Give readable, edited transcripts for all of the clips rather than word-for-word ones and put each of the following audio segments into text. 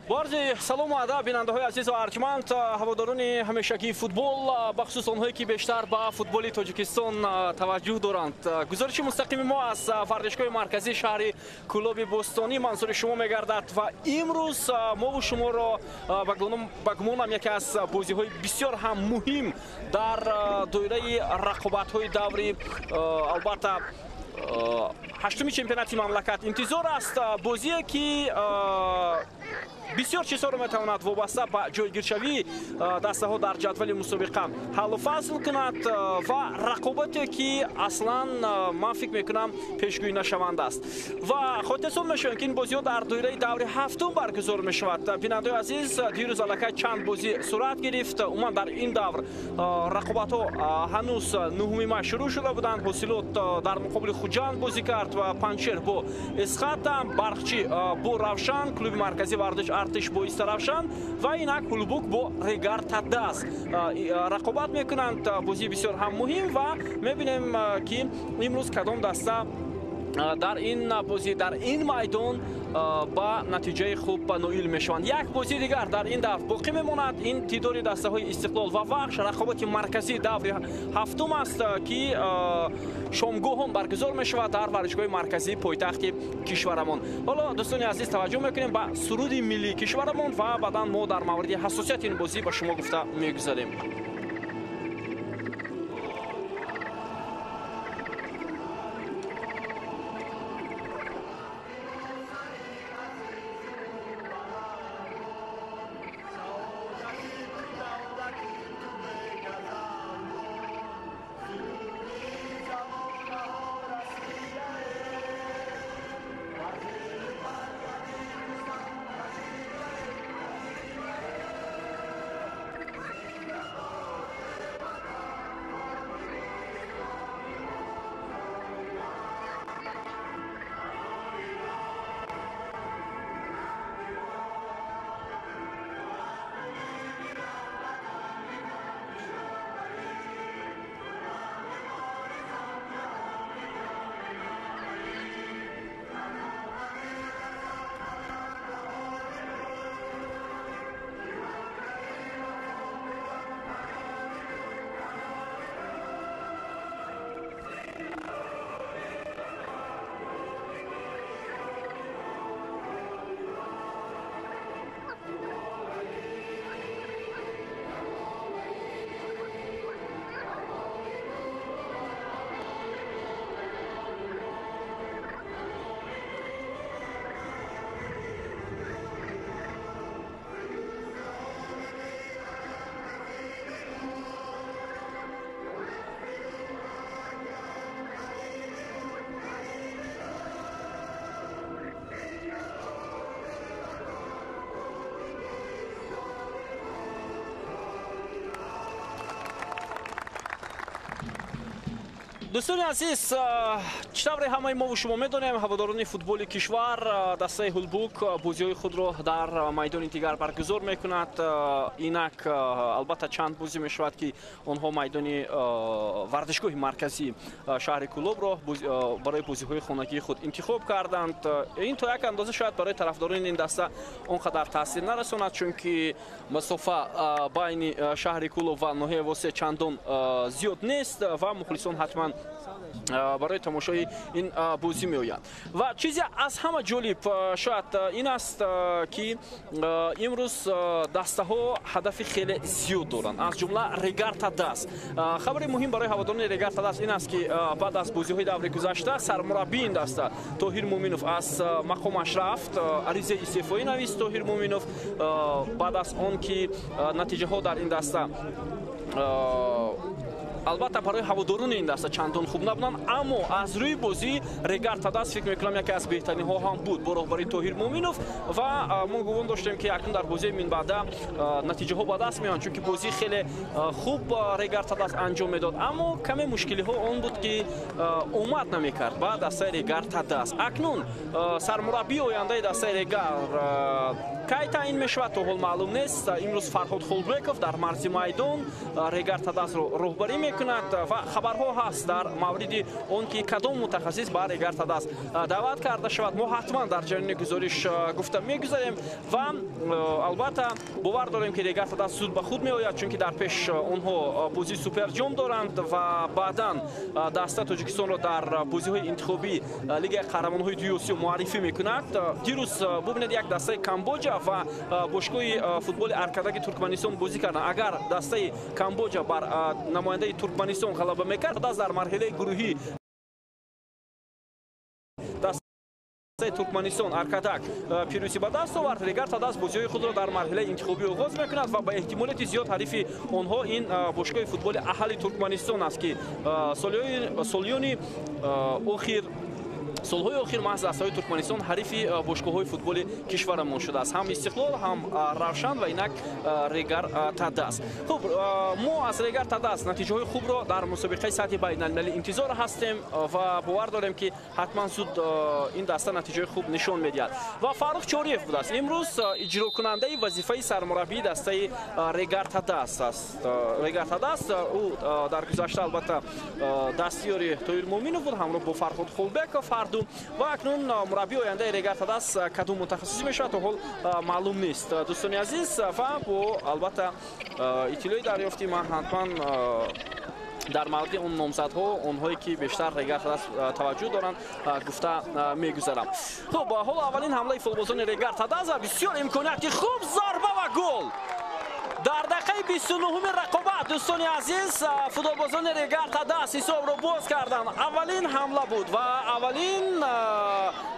بارزی سلام و ادب بیننده‌های عزیز و ارجمند، هواداران همیشگی فوتبال، بخصوص آنهایی که بیشتر به فوتبال تاجیکستان توجه دارند. گزارش مستقیم ما از ورزشگاه مرکزی شهر کلوب بوستانی منظور شما می‌گردد و امروز ما و شما را به گمانم یکی از بازی‌های بسیار هم مهم در دایره رقابت‌های دوری البته هشتمی چمپیونات مملکت انتظار است. بازی که بسیار چیزها رو میتواند وابسته به جایگیرشوی دسته ها در جدول مسابقه حل و فصل کند و رقابتی که اصلا من فکر میکنم پیشگویی نشونده است و خاطرتون میشون که این بازی ها در دوره دوره هفتم برگزار میشود. بیننده عزیز، دیروز الکی چند بازی صورت گرفت. عموما در این دور رقابت ها هنوز نهمی ماه شروع شده بودند. حاصلات در مقابل خوجند بازی کرد و پنجشیر با اسخط، برخچی با روشن، کلوب مرکزی ورزش ارتش با استرافشان و اینک هلبوک با ریگارتا داس رقابت میکنند. بازی بسیار هم مهم و میبینیم که امروز کدام دسته در این بازی در این میدان با نتیجه خوب نویل میشوند. یک بازی دیگر در این دور باقی میماند. این تعداد دسته های استقلال و وحش رقابت مرکزی دور هفتم است که شامگاه هم برگزار میشود در ورزشگاه مرکزی پایتخت کشورمان. حالا دوستان عزیز توجه میکنیم به سرود ملی کشورمان و بعدا ما در مورد حساسیت این بازی با شما گفته میگذاریم. دوستان عزیز، چطور همه ما و شما میدونیم هواداران فوتبال کشور دسته هلبوک بازی‌های خود را در میدان دیگر برگزار میکند. اینک البته چند بازی میشود که آنها میدان ورزشگاه مرکزی شهر کلوب را برای بازی‌های خانگی خود انتخاب کردند. این تا یک اندازه شاید برای طرفداران این دسته آنقدر تاثیر نرساند، چون که مسافه بین شهر کلوب و ناحیه واسه چندان زیاد نیست و مخلصان حتما برای تماشای این بازی می آیند. و چیزی از همه جالب شاید این است که امروز دسته ها هدف خیلی زیاد دارند، از جمله ریگارتا داس. خبر مهم برای هواداران ریگارتا داس این است که بعد از بازی های دوره گذشته سرمربی این دسته طاهر مومنوف از مقامش رفت، عریضه استعفایی نویست. طاهر مومنوف بعد از آن که نتیجه ها در این دسته البته برای هواداران این دسته چندان خوب نبودن، اما از روی بازی ریگارتا داس فکر میکنم یکی از بهترین ها هم بود با راهبری طاهر مومنوف و ما گمان داشتیم که اکنون در بازی من بعد نتیجه ها به دست میان، چون که بازی خیلی خوب ریگارتا داس انجام میداد، اما کمی مشکلی ها اون بود که اومد نمیکرد بعد دسته ریگارتا داس. اکنون سرمربی آینده دسته ریگار кай таъин мешавад то ҳол маълум нест. имрӯз Фарҳод Холбеков дар марзи майдон Регар Тадасро роҳбарӣ мекунад ва хабарҳо ҳаст дар мавриди он ки кадом мутахассис ба Регар Тадас даъват карда шавад. мо ҳатман дар ҷарони гузориш гуфта мегузарем ва албатта бовар дорем ки Регар Тадас зуд ба худ меояд, чунки дар пеш онҳо бозии суперҷом доранд ва баъдан даста Тоҷикистонро дар бозиҳои интихобии Лигаи Қаҳрамонҳои дуюми Осиё муаррифӣ мекунад. дирӯз бубинед як дастаи Камбоҷа ва бошгоҳи футболи аркадаги Туркманистон бозӣ карданд. агар дастаи Камбоҷа бар намояндаи Туркманистон ғалаба мекард, Тадас дар марҳилаи гурӯҳӣ Туркманистон аркадак пирӯзӣ ба даст овард. Регар Тадас бозиҳои худро дар марҳилаи интихобӣ оғоз мекунад ва ба эҳтимолияти зиёд ҳарифи онҳо ин бошгоҳи футболи аҳали Туркманистон аст ки солҳои охир маҳз дастаҳои Туркманистон ҳарифи бошгоҳҳои футболи кишварамон шудааст. ҳам Истиқлол, ҳам Равшан ва инак Регар Тадас. хуб, мо аз Регар Тадас натиҷаҳои хубро дар мусобиқаи сатҳи байналмилалӣ интизор ҳастем ва бовар дорем ки ҳатман зуд ин даста натиҷаҳои хуб нишон медиҳад. ва Фаррух Чориев будааст имрӯз иҷрокунандаи вазифаи сармураббии дастаи Регар Тадас аст. Регар Тадас ӯ дар гузашта албатта дастиёри Тоҳир Моминов буд ҳамроҳ бо Фарҳод Холбеков ва акнун мураббии ояндаи Регар Тадас кадом мутахассис мешавад то ҳол маълум нест. дӯстони азиз, ва бо албатта иттилои дарёфтӣ ман ҳатман дар мавриди он номзадҳо онҳое ки бештар Регар Тадас таваҷҷӯҳ доранд гуфта мегузарам. хуб, ҳоло аввалин ҳамлаи футболбозони Регар Тадас бисёр имконияти хуб, зарба ва гол дар дақиқаи 29-уми рақобат. дӯстони азиз, футболбозони Регар Тадас ҳисобро боз карданд. аввалин ҳамла буд ва аввалин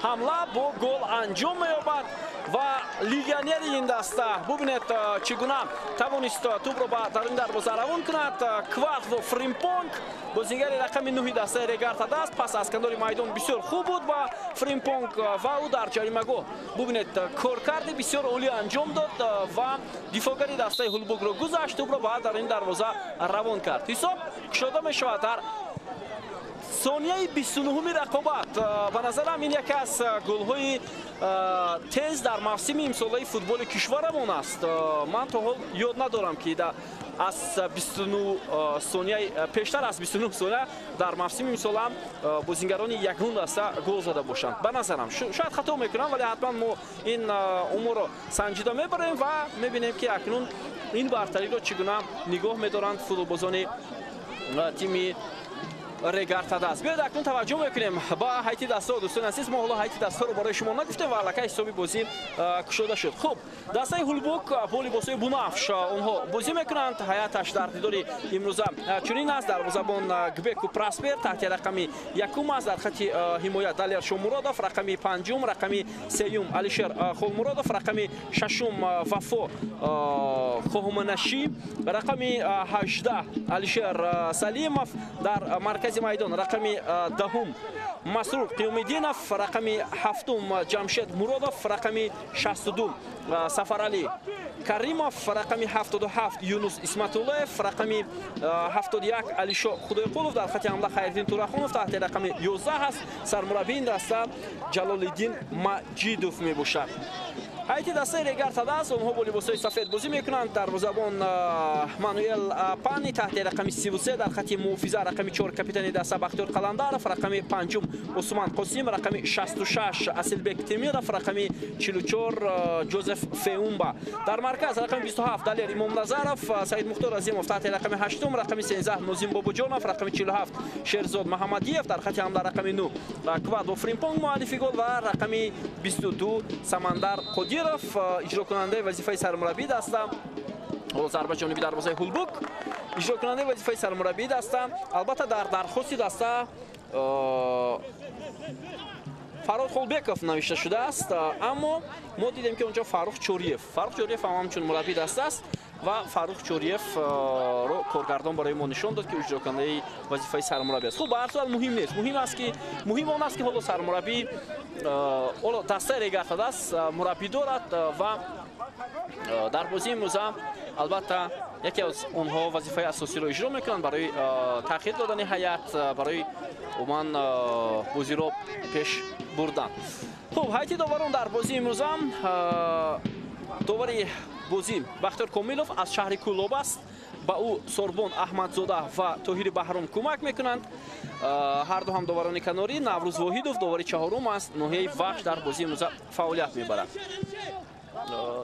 ҳамла бо гол анҷом меёбад ва легионери ин даста бубинед чӣ гуна тавонист тӯбро дар ин дарвоза равон кунад. Квадро Фримпонг бозингари рақами 9 дастаи Регар Тадас пас аз кандори майдон бисёр хуб буд ба Фримпонг ва ӯ дар ҷаримагоҳ бубинед коркарди бисёр олӣ анҷом дод ва дифоъгари дастаи Ҳулбугро гузашт, тӯбро баъд дар ин дарвоза равон кард. ҳисоб кушода мешавад дар сонияи 29-уми рақобат. ба назарам ин яке аз голҳои тез дар мавсими имсолаи футболи кишварамон аст. ман то ҳол ёд надорам ки аз 29 сонияи пештар аз 29 сония дар мавсими имсола бозингарони ягон даста гол зада бошанд. ба назарам шояд хато мекунам, вале ҳатман мо ин умурро санҷида мебарем ва мебинем ки акнун ин бартариро чӣ гуна нигоҳ медоранд футболбозони тими Регар Тадас. биёед акнун таваҷҷӯҳ мекунем ба ҳайти дастҳо. дӯстони азиз, мо ҳоло ҳайти дастҳоро барои шумо нагуфтем ва аллакай ҳисоби бозӣ кушода шуд. хуб, дастаи Ҳулбуг бо либосҳои бунафш онҳо бозӣ мекунанд. ҳаяташ дар дидори имрӯза чунин аст. дарвозабон Гбеку Праспер таҳти рақами 1 аст. дар хати ҳимоя Далер Шомуродов, рақами 5, рақами 3 Алишер Холмуродов, рақами 6 Вафо Хоҳманашӣ, рақами 18 Алишер Салимов, дар маркази майдон рақами 10 Масрур Қиёмиддинов, рақами 7 Ҷамшед Муродов, рақами 62 Сафарали Каримов, рақами 77 Юнус Исматуллоев, рақами 71 Алишо Худойқулов, дар хати ҳамла Хайриддин Турахонов, таҳти рақами 11 аст. сармураббии даста Ҷалолиддин Маҷидов мебошад. ҳайти дастаи Регар Тадас онҳо бо либосҳои сафед бозӣ мекунанд. дарвозабон Мануэл Пани таҳти рақами 33, дар хати муҳофиза рақами 4 капитани даста Бахтиёр Қаландаров, рақами 5 Усман Қосим, рақами 66 Асилбек Темиров, рақами 44 Ҷозеф Феумба. дар марказ рақами 27 Далер Имомназаров, Саид Мухтор Азимов таҳти рақами 8, рақами 13 Нозим Бобуҷонов, рақами 47 Шерзод Маҳамадиев, дар хати ҳамла рақами 9 Квадро Фримпонг муаллифи гол ва рақами 22 Самандар Қодиров иҷрокунандаи вазифаи сармураббии даста. зарба ҷониби дарвозаи Ҳулбуг иҷрокунандаи вазифаи сармураббии даста. албатта дар дархости даста Фаррух Холбеков навишта шудааст, аммо мо дидем ки онҷо Фаррух Чориев ҳам ҳамчун мураббии даста аст ва Фаррух Чориевро коргардон барои мо нишон дод ки иҷрокунандаи вазифаи сармураббӣ аст. хуб, ба ҳар суал муҳим нест. муҳим он аст ки ҳоло сармураббӣ дастаи Регар Тадас мураббӣ дорад ва дар бозии имрӯза албатта яке аз онҳо вазифаи асосиро иҷро мекунанд барои таъхир додани ҳаят, барои умуман бозиро пеш бурдан. хуб, ҳайти доварон дар бозии имрӯза довари бозӣ Бахтиёр Комилов аз шаҳри Кӯлоб аст. ба ӯ Сорбон Аҳмадзода ва Тоҳири Баҳром кӯмак мекунанд. ҳар ду ҳам доварони канорӣ. Наврӯз Воҳидов довари чаҳорум аст. ноҳияи Вахш дар бозии имрӯза фаъолият мебарад.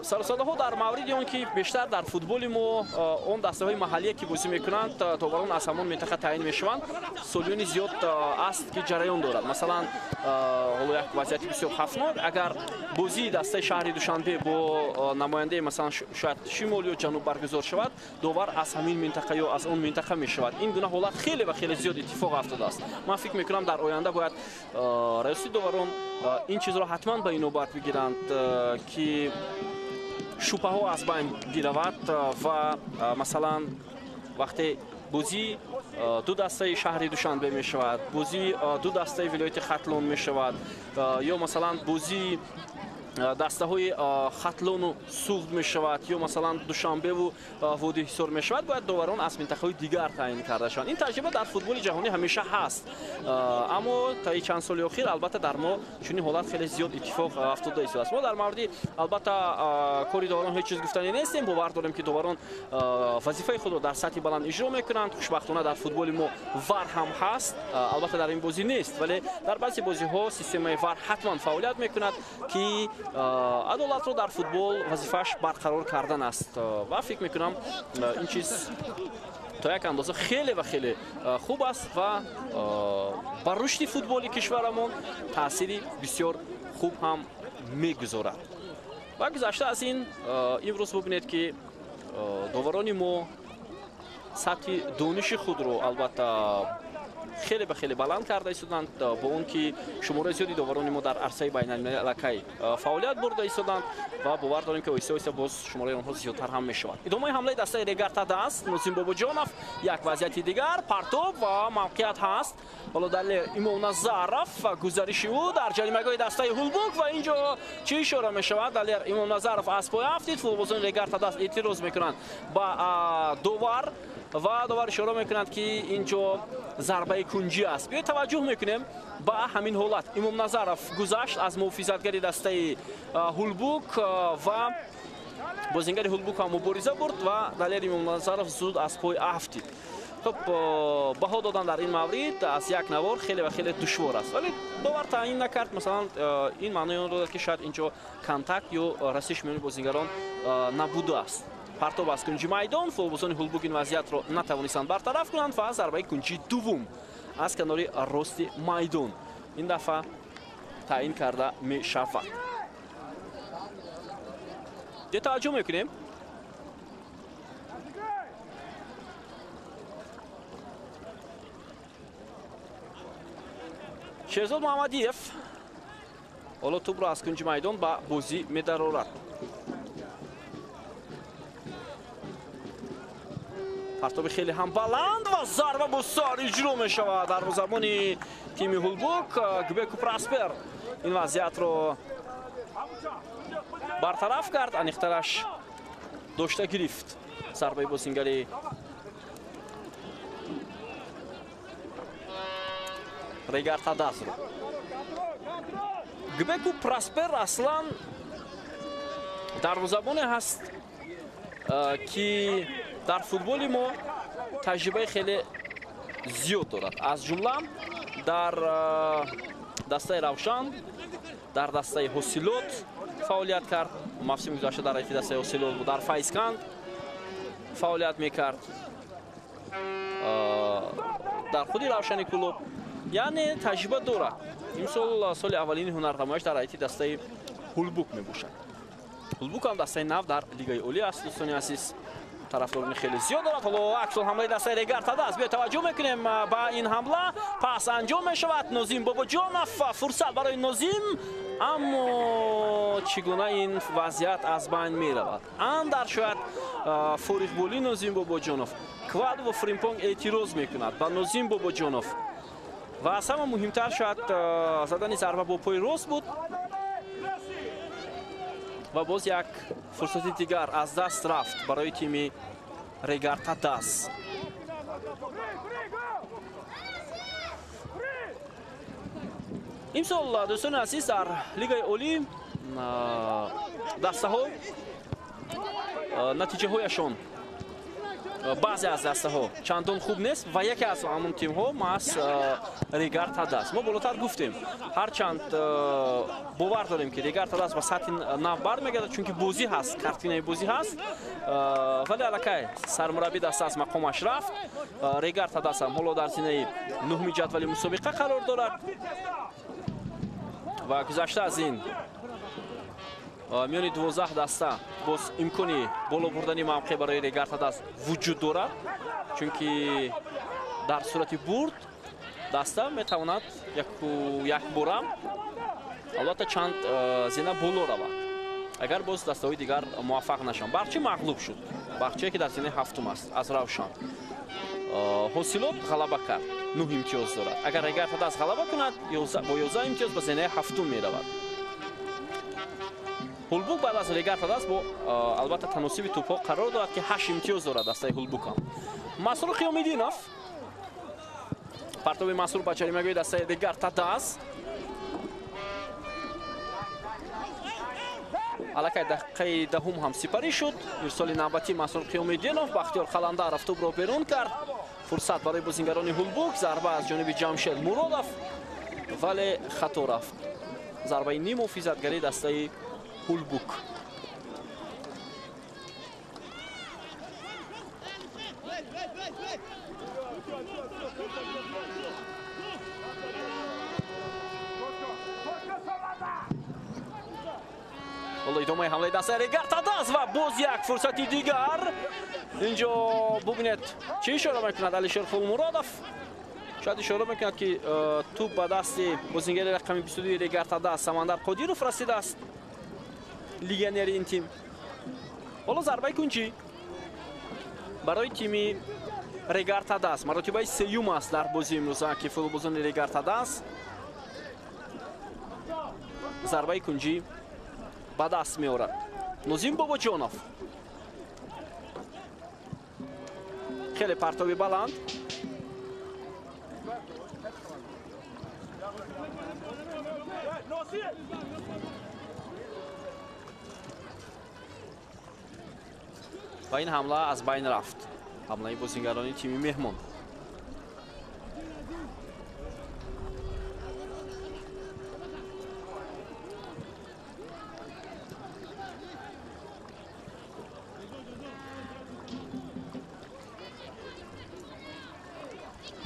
саросадаҳо дар мавриди он ки бештар дар футболи мо он дастаҳои маҳаллие ки бозӣ мекунанд доварон аз ҳамон минтақа таъин мешаванд. солиёни зиёд аст ки ҷараён дорад. масалан ҳоло як вазъияти бисёр хафнок, агар бозии дастаи шаҳри Душанбе бо намояндаи масалан шояд шимол ё ҷануб баргузор шавад, довар аз ҳамин минтақа ё аз он минтақа мешавад. ин гуна ҳолат хеле ва хеле зиёд иттифоқ афтодааст. ман фикр мекунам дар оянда бояд раёси доварон ин чизро ҳатман ба инобат бигиранд ки шубҳаҳо аз байн биравад ва масалан вақте бозӣ ду дастаи шаҳри Душанбе мешавад, бозӣ ду дастаи вилояти Хатлон мешавад ё масалан бозӣ дастаҳои Хатлону Суғд мешавад ё масалан Душанбеву Водии Ҳисор мешавад, бояд доварон аз минтақаҳои дигар таъин карда шаванд. ин таҷриба дар футболи ҷаҳонӣ ҳамеша ҳаст, аммо таи чанд соли охир албатта дар мо чунин ҳолат хеле зиёд иттифоқ афтода истодааст. мо дар мавриди албатта кори доварон ҳеҷ чиз гуфтанӣ нестем. бовар дорем ки доварон вазифаи худро дар сатҳи баланд иҷро мекунанд. хушбахтона дар футболи мо вар ҳам ҳаст, албатта дар ин бозӣ нест, вале дар баъзе бозиҳо системаи вар ҳатман фаъолият мекунад ки адолатро дар футбол вазифааш барқарор кардан аст ва фикр мекунам ин чиз то як андоза хеле ва хеле хуб аст ва ба рушди футболи кишварамон таъсири бисёр хуб ҳам мегузорад. ва гузашта аз ин имрӯз бубинед ки доварони мо сатҳи дониши худро албатта хеле ба хеле баланд карда истоданд, бо он ки шумораи зиёди доварони мо дар арсаи байналмилалакай фаъолият бурда истоданд ва бовар дорем ки оҳиста оҳиста боз шумораи онҳо зиёдтар ҳам мешавад. идомаи ҳамлаи дастаи Регарта даст Нозим Бобоҷонов, як вазъияти дигар, партоб ва мавқеият ҳаст. ҳоло дар Имом Назаров гузариши ӯ дар ҷаримагоҳи дастаи Ҳулбук ва ин ҷо чӣ ишора мешавад? далер Имом Назаров аз пой афтид. футболбозони Регарта даст эътироз мекунанд ба довар ва довар ишора мекунад ки ин ҷо зарбаи кунҷӣ аст. биёед таваҷҷӯҳ мекунем ба ҳамин ҳолат. Имом Назаров гузашт аз муҳофизатгари дастаи Ҳулбук ва бозингари Ҳулбук ҳам мубориза бурд ва далер Имом Назаров зуд аз пой афтид. хуб баҳо додан дар ин маврид аз як навор хеле ва хеле душвор аст, вале довар таъин накард. масалан ин маънои он додад ки шояд ин ҷо контакт ё расиш миёни бозингарон набудааст. партоб аз кунҷи майдон, футболбозони Ҳулбук ин вазъиятро натавонистанд бартараф кунанд ва зарбаи кунҷи дуввум аз канори рости майдон ин дафъа таъин карда мешавад. ё таваҷҷӯҳ мекунем Шерзод Муҳаммадиев ҳоло тӯбро аз кунҷи майдон ба бозӣ медарорад. партоби хеле ҳам баланд ва зарба бо сар иҷро мешавад. дарвозабони тими Ҳулбук Гбеку Праспер ин вазъиятро бартараф кард, аниқтараш дошта гирифт зарбаи бозингари Регарта дастро. Гбеку Праспер аслан дарвозабоне ҳаст ки дар футболи мо таҷрибаи хеле зиёд дорад. аз ҷумла дар дастаи Равшан, дар дастаи Ҳосилот фаъолият кард. мавсими гузашта дар раити дастаи Ҳосилот буд. дар Файзканд фаъолият мекард. дар худи Равшани Кӯлоб яъне таҷриба дорад. имсол соли аввалини ҳунарнамояш дар раити дастаи Ҳулбук мебошад. Ҳулбук ҳам дастаи нав дар Лигаи Олӣ аст. дӯстони азиз, тарафдорони хеле зиёд дорад. ҳоло аксол ҳамлаи дастаи Регарта даст. биёед таваҷҷӯҳ мекунем ба ин ҳамла. пас анҷом мешавад. Нозим Бобоҷонов, фурсат барои Нозим, аммо чӣ гуна ин вазъият аз байн меравад. андар шояд фориғболӣ Нозим Бобоҷонов. Квадро Фримпонг эътироз мекунад ба Нозим Бобоҷонов ва аз ҳама муҳимтар шояд задани зарба бо пои рост буд ва боз як фурсати дигар аз даст рафт барои тими Регарта даст. имсол дӯстони азиз дар Лигаи Олӣ дастаҳо натиҷаҳояшон баъзе аз дастаҳо чандон хуб нест ва яке аз ҳамон тимҳо мас Регар Тадаст. Мо болотар гуфтем ҳарчанд бовар дорем ки Регар Тадаст ба сатҳи нав бармегардад, чунки бозӣ ҳаст, картинаи бозӣ ҳаст, вале аллакай сармураббӣ даста аз мақомаш рафт. Регар Тадаст ҳам ҳоло дар зинаи нуҳуми ҷадвали мусобиқа қарор дорад ва гузашта аз ин миёни 12 даста боз имкони боло бурдани мавқеъ барои Регар Тадаст вуҷуд дорад, чунки дар сурати бурд даста метавонад як борам албатта чанд зина боло равад, агар боз дастаҳои дигар муваффақ нашаванд. Барчи мағлуб шуд, бахчие ки дар зинаи ҳафтум аст аз Равшан. ҳосилот ғалаба кард, 9 имтиёз дорад. Агар Регар Тадаст ғалаба кунад бо 11 имтиёз ба зинаи ҳафтум меравад. Ҳулбук баъд аз Регар Тадаст бо албатта таносиби тӯбҳо қарор дорад ки 8 имтиёз дорад дастаи Ҳулбук ҳам. Масрур Қиёмиддинов партоби Масрур ба ҷаримагоҳи дастаи Регар Тадаст. аллакай дақиқаи даҳум ҳам сипарӣ шуд. ирсоли навбатӣ Масрур Қиёмиддинов, Бахтиёр Қаландар автобро берун кард. Фурсат барои бозингарони Ҳулбук, зарба аз ҷониби Ҷамшед Муродов, вале хато рафт. зарбаи ним муҳофизатгари дастаи Ҳулбук. ҳоло идомаи ҳамлаи дастаи Регар Тадаст ва боз як фурсати дигар. инҷо бубинед чӣ ишора мекунад Алишер Хулмуродов? шояд ишора мекунад ки тӯб ба дасти бозингари рақами 22 Регар Тадаст Самандар Қодиров расидааст, легионери ин тим. ҳоло зарбаи кунҷӣ барои тими Регар Тадаст, маротибаи сеюм аст дар бозии имрӯза ки футболбозони Регар Тадаст зарбаи кунҷӣ ба даст меорад. Нозим Бобоҷонов, хеле партоби баланд, ва ин ҳамла аз байн рафт, ҳамлаи бозингарони тими меҳмон.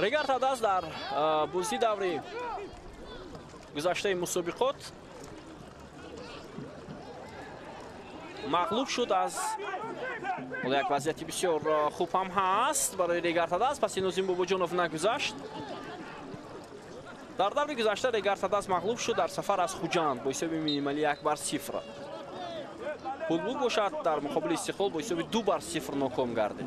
Регар Тадаст дар бозии даври гузаштаи мусобиқот мағлуб шуд аз як вазъияти бисёр хуб ҳам ҳаст барои Регар Тадаст. паси Нозим Бобоҷонов нагузашт. дар даври гузашта Регар Тадаст мағлуб шуд дар сафар аз Хуҷанд бо ҳисоби минималӣ 1-0. Ҳулбук бошад дар муқобили Истиқлол бо ҳисоби 2-0 ноком гардид.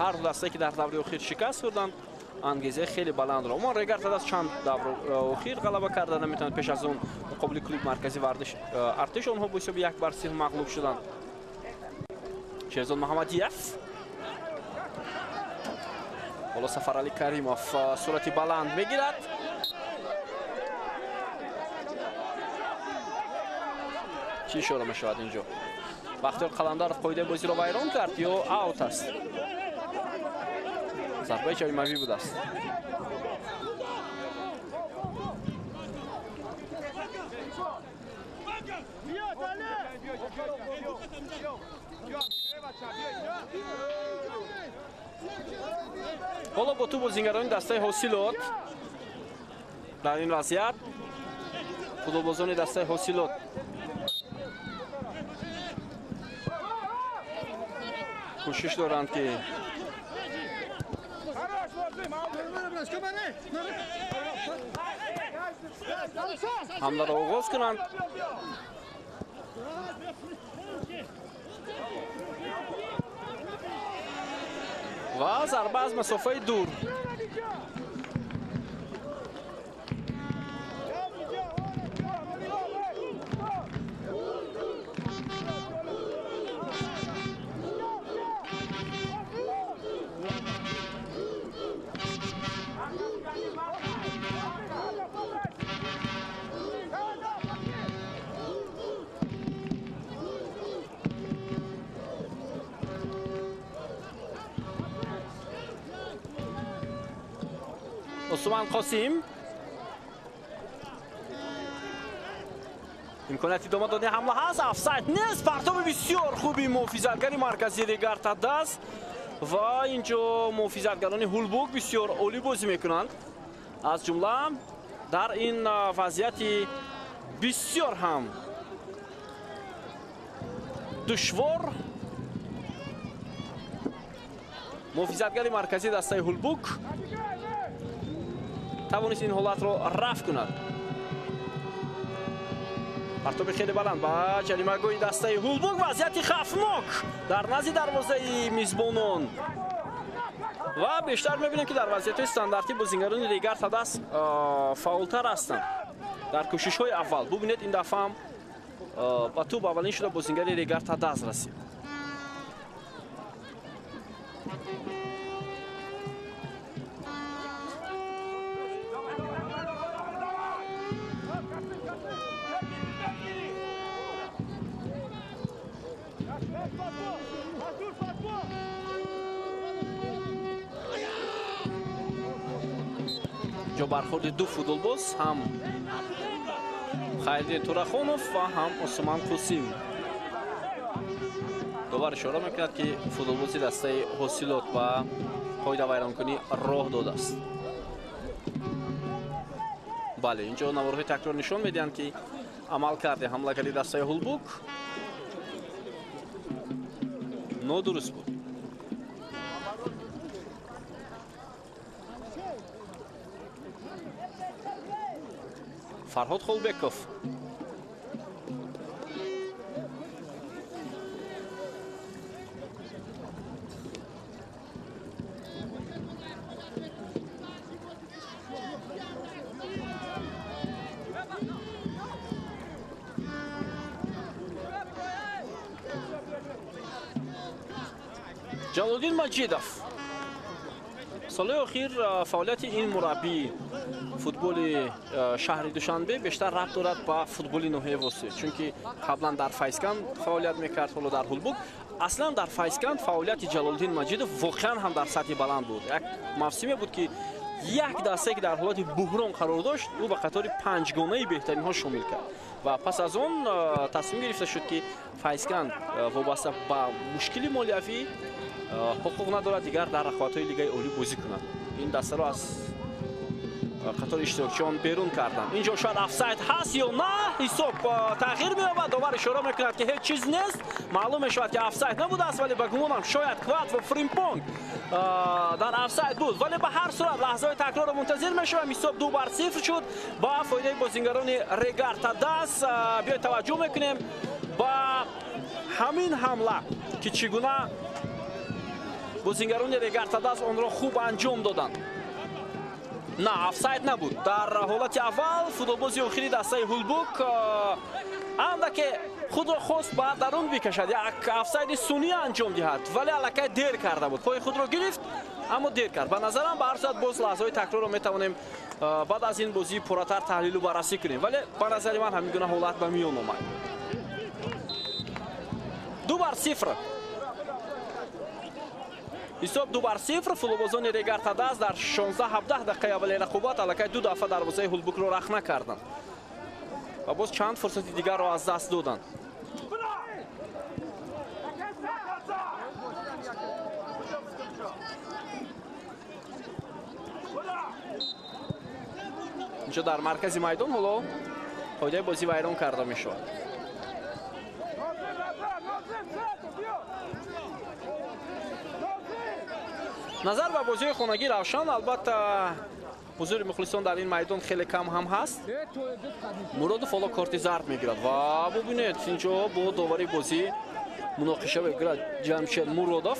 ҳар дастае ки дар даври охир шикаст хӯрданд ангезаи хеле баландро. Умуман Регар Тадаст чанд давр охир ғалаба карда наметавонад. пеш аз он муқобили клуби маркази вардиш артиш онҳо бо ҳисоби 1-0 мағлуб шуданд. Шерзод Маҳамадиев, ҳоло Сафарали Каримов сурати баланд мегирад. чӣ ишора мешавад инҷо? Бахтиёр Қаландаров қоидаи бозиро вайрон кард ё аут аст? зарбаи ҷаримавӣ будааст. ҳоло бо ту бозингарони дастаи ҳосилот дар ин вазъият футболбозони дастаи ҳосилот кӯшиш доранд ки ҳамларо оғоз кунанд. ва зарба аз масофаи дур. Усман Қосим. имконияти идома додани ҳамла ҳаст. офсайд нест. партоби бисёр хуби муҳофизатгари марказии Регар Тадас ва инҷо муҳофизатгарони Ҳулбук бисёр олӣ бозӣ мекунанд. аз ҷумла дар ин вазъияти бисёр ҳам душвор муҳофизатгари марказии дастаи Ҳулбук тавонист ин ҳолатро рафт кунад. партоби хеле баланд ба ҷаримагоҳи дастаи Ҳулбук. вазъияти хавфнок дар назди дарвозаи мизбонон ва бештар мебинем ки дар вазъиятҳои стандартӣ бозингарони Регар Тадас фаъолтар ҳастанд дар кӯшишҳои аввал. бубинед ин дафъам ба тӯб аввалин шуда бозингари Регар Тадас расид. ҷо бархурди ду футболбоз ҳам Хайриддин Турахонов ва ҳам Усман Қосим. довар ишора мекунад ки футболбози дастаи ҳосилот ба қоида вайронкунӣ роҳ додааст. бале инҷо наворҳои такрор нишон медиҳанд ки амалкарди ҳамлагари дастаи Ҳулбук нодуруст буд. Фарҳод Холбеков. Ҷалолиддин Маҷидов. солҳои охир фаъолияти ин мураббии футболи шаҳри Душанбе бештар рабт дорад ба футболи ноҳияи Восиё, чунки қаблан дар Файзканд фаъолият мекард, ҳоло дар Ҳулбук. аслан дар Файзканд фаъолияти Ҷалолиддин Маҷидов воқеан ҳам дар сатҳи баланд буд. як мавсиме буд ки як дастае ки дар ҳолати буҳрон қарор дошт, ӯ ба қатори панҷгонаи беҳтаринҳо шомил кард ва пас аз он тасмим гирифта шуд ки Файзканд вобаста ба мушкили молиявӣ ҳуқуқ надорад дигар дар рақобатҳои лигаи олӣ бозӣ кунад. ин дастаро аз қатори иштирокчиён берун карданд. инҷо шояд офсайд ҳаст ё на, ҳисоб тағйир меёбад. довар ишора мекунад ки ҳеҷ чиз нест. маълум мешавад ки офсайд набудааст, вале ба гумонам шояд Кват ва Фримпонг дар офсайд буд. вале ба ҳар сурат лаҳзаҳои такрорро мунтазир мешавам. ҳисоб 2-0 шуд ба фоидаи бозингарони Регар Тадас. биёед таваҷҷӯҳ мекунем ба ҳамин ҳамла ки чӣ гуна бозингарони Регар Тадас онро хуб анҷом доданд. на, офсайд набуд. дар ҳолати аввал футболбози охири дастаи Ҳулбук андаке худро хост ба дарун бикашад, як офсайди сунъӣ анҷом диҳад, вале аллакай дер карда буд. пои худро гирифт, аммо дер кард. ба назарам ба ҳар сурат боз лаҳзаҳои такрорро метавонем баъд аз ин бозии пурратар таҳлилу баррасӣ кунем, вале ба назари ман ҳамин гуна ҳолат ба миён омад. 2-0. ҳисоб 2-0. футболбозони Регар Тадас дар 16-17 дақиқаи аввали рақобат аллакай ду дафъа дарвозаи Ҳулбукро рахна карданд ва боз чанд фурсати дигарро аз даст доданд. инҷо дар маркази майдон ҳоло қоидаи бозӣ вайрон карда мешавад. назар ба бозии хонагӣ равшан, албатта ҳузури мухлисон дар ин майдон хеле кам ҳам ҳаст. Муродов ҳоло корти зард мегирад ва бубинед инҷо бо довари бозӣ муноқиша мекунад Ҷамшед Муродов.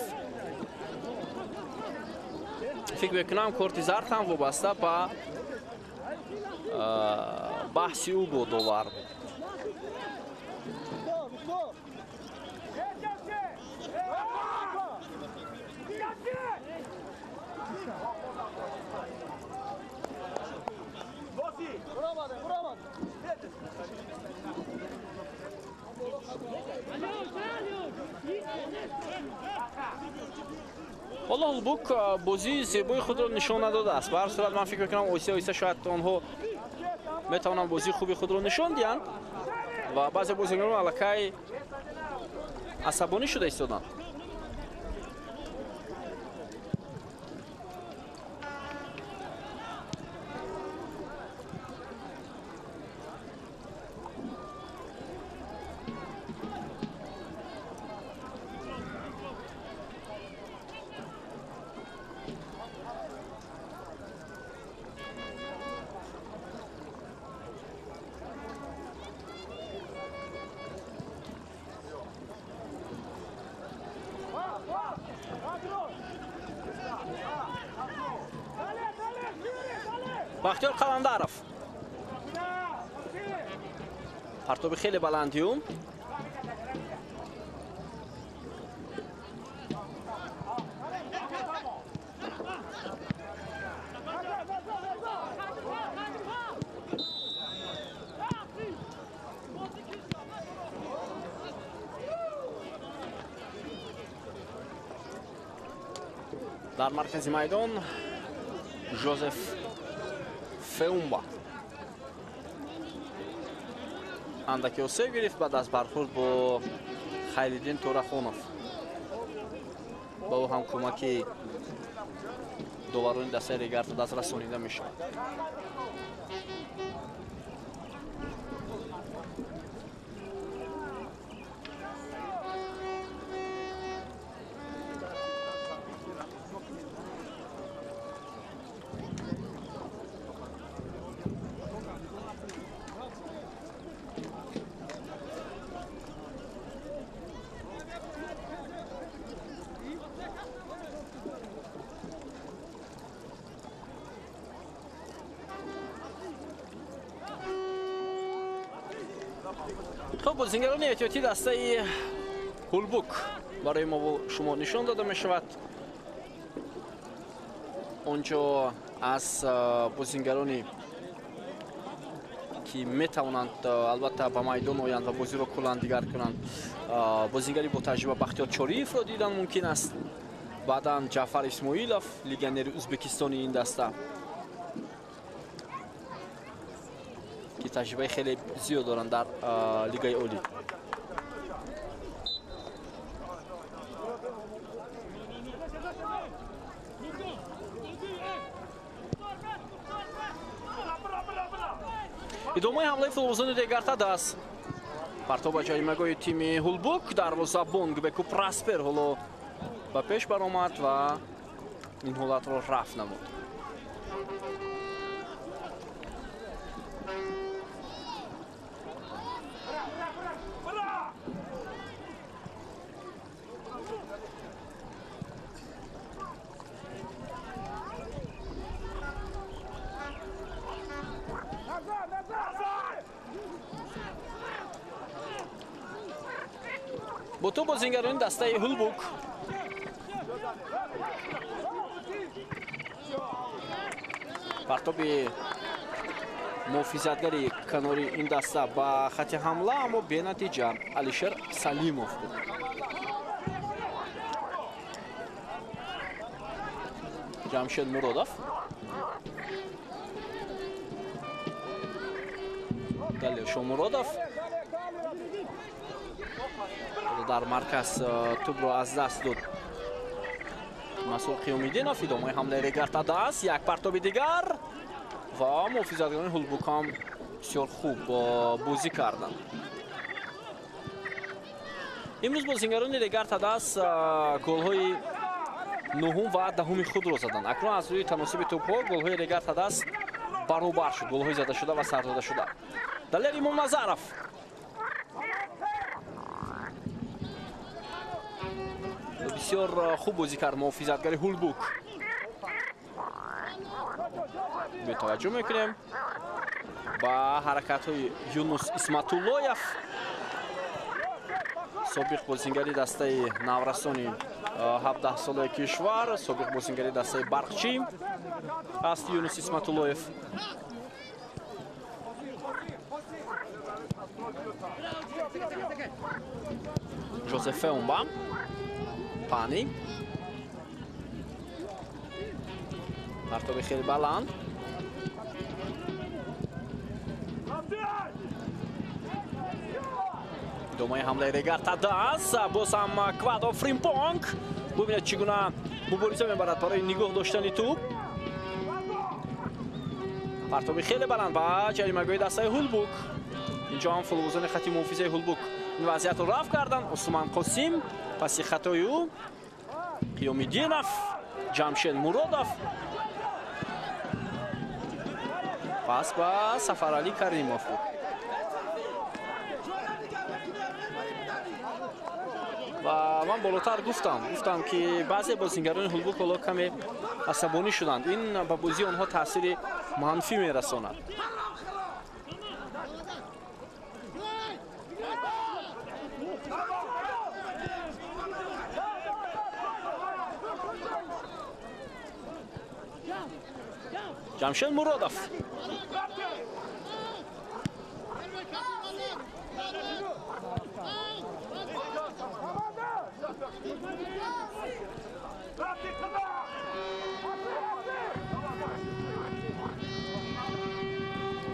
фикр мекунам корти зард ҳам вобаста ба баҳси ӯ бо довар буд. والله هولبوک بازی زیبای خود را نشان نداده است. به هر صورت من فکر می‌کنم آیسته شاید آنها میتونن بازی خوبی خود را نشان دهند و بعضی بازیکنان الکی عصبانی شده ایستادند. بختیار قلندرов پرتاب خیلی بلندیوم در مرکز میدان جوزف فئومبا اندکی اوسه گرفت بعد از برخورد با خیلیدین تورخونوف با او هم کمکی دوباره دسته ریگرد دست رسانیده میشه. خب بازیگران احتیاطی دسته هولبوک برای ما و شما نشان داده می شود. اونجا از بازیگرانی که می توانند البته به میدان آیند و بازی را کلا دیگر کنند، بازیگری با تجربه بختیار چاریف را دیدن ممکن است. بعدا جعفر اسماعیلوف لیگنر ازبکستانی این دسته که تجربه خیلی زیاد دارند در لیگای اولی. ادامه حمله فوتبالبازان ریگارتاد است. پرتاب جریمه‌گاه تیم هولبوک دروازه‌بان گبکو پراسپر حالا به پیش برآمد و این حالت را رفع نمود. با تو بازیگران دسته هولبوک پرتاب محافظتگری کناری این دسته با خط حمله اما به نتیجه علیشر سلیموف بود. جمشید مرادوف دلیل مرادوف در مرکز توپ را از دست داد مسئول قیومیدینوف. ادامه حمله ریگارتاد است. یک پرتاب دیگر و محافظتگران هولبوک هم بسیار خوب بازی کردند. امروز بازیگران ریگارتاد است گل‌های نهم و دهم خود را زدند. اکنون از روی تناسب توپ‌ها گل‌های ریگارتاد است برابر شد. گل‌های زده شده و سر داده شده. دلیر امام نظرов بسیار خوب بازی کرد محافظتگر هولبوک. به توجه میکنیم با حرکت های یونس اسمتاللویف سابق بازیگری دسته نورسانی 17 ساله کشور، سابق بازیگری دسته برقچی است یونس اسمتاللویف. جوزف فئومبا پانی پرتابی خیلی بلند. ادامه حمله ریگارتاداس. باز هم کوادو فریمپونگ. ببینید چگونه مبارزه میبرد برای نگاه داشتن توپ. پرتابی خیلی بلند و جریمه‌گاه دسته هولبوک. اینجا هم فلوزن خطی محافظه هولبوک این وضعیت رو رفع کردن. عثمان قاسم پس خطای او. قیومیدینов، جمشید مرودов. پس با سفرعلی کریمov. و من بالاتر گفتم که بعضی بازیگران هولبوک حالا کمی عصبانی شدند. این به بازی آنها تاثیر منفی میرساند. جمشید مرودов.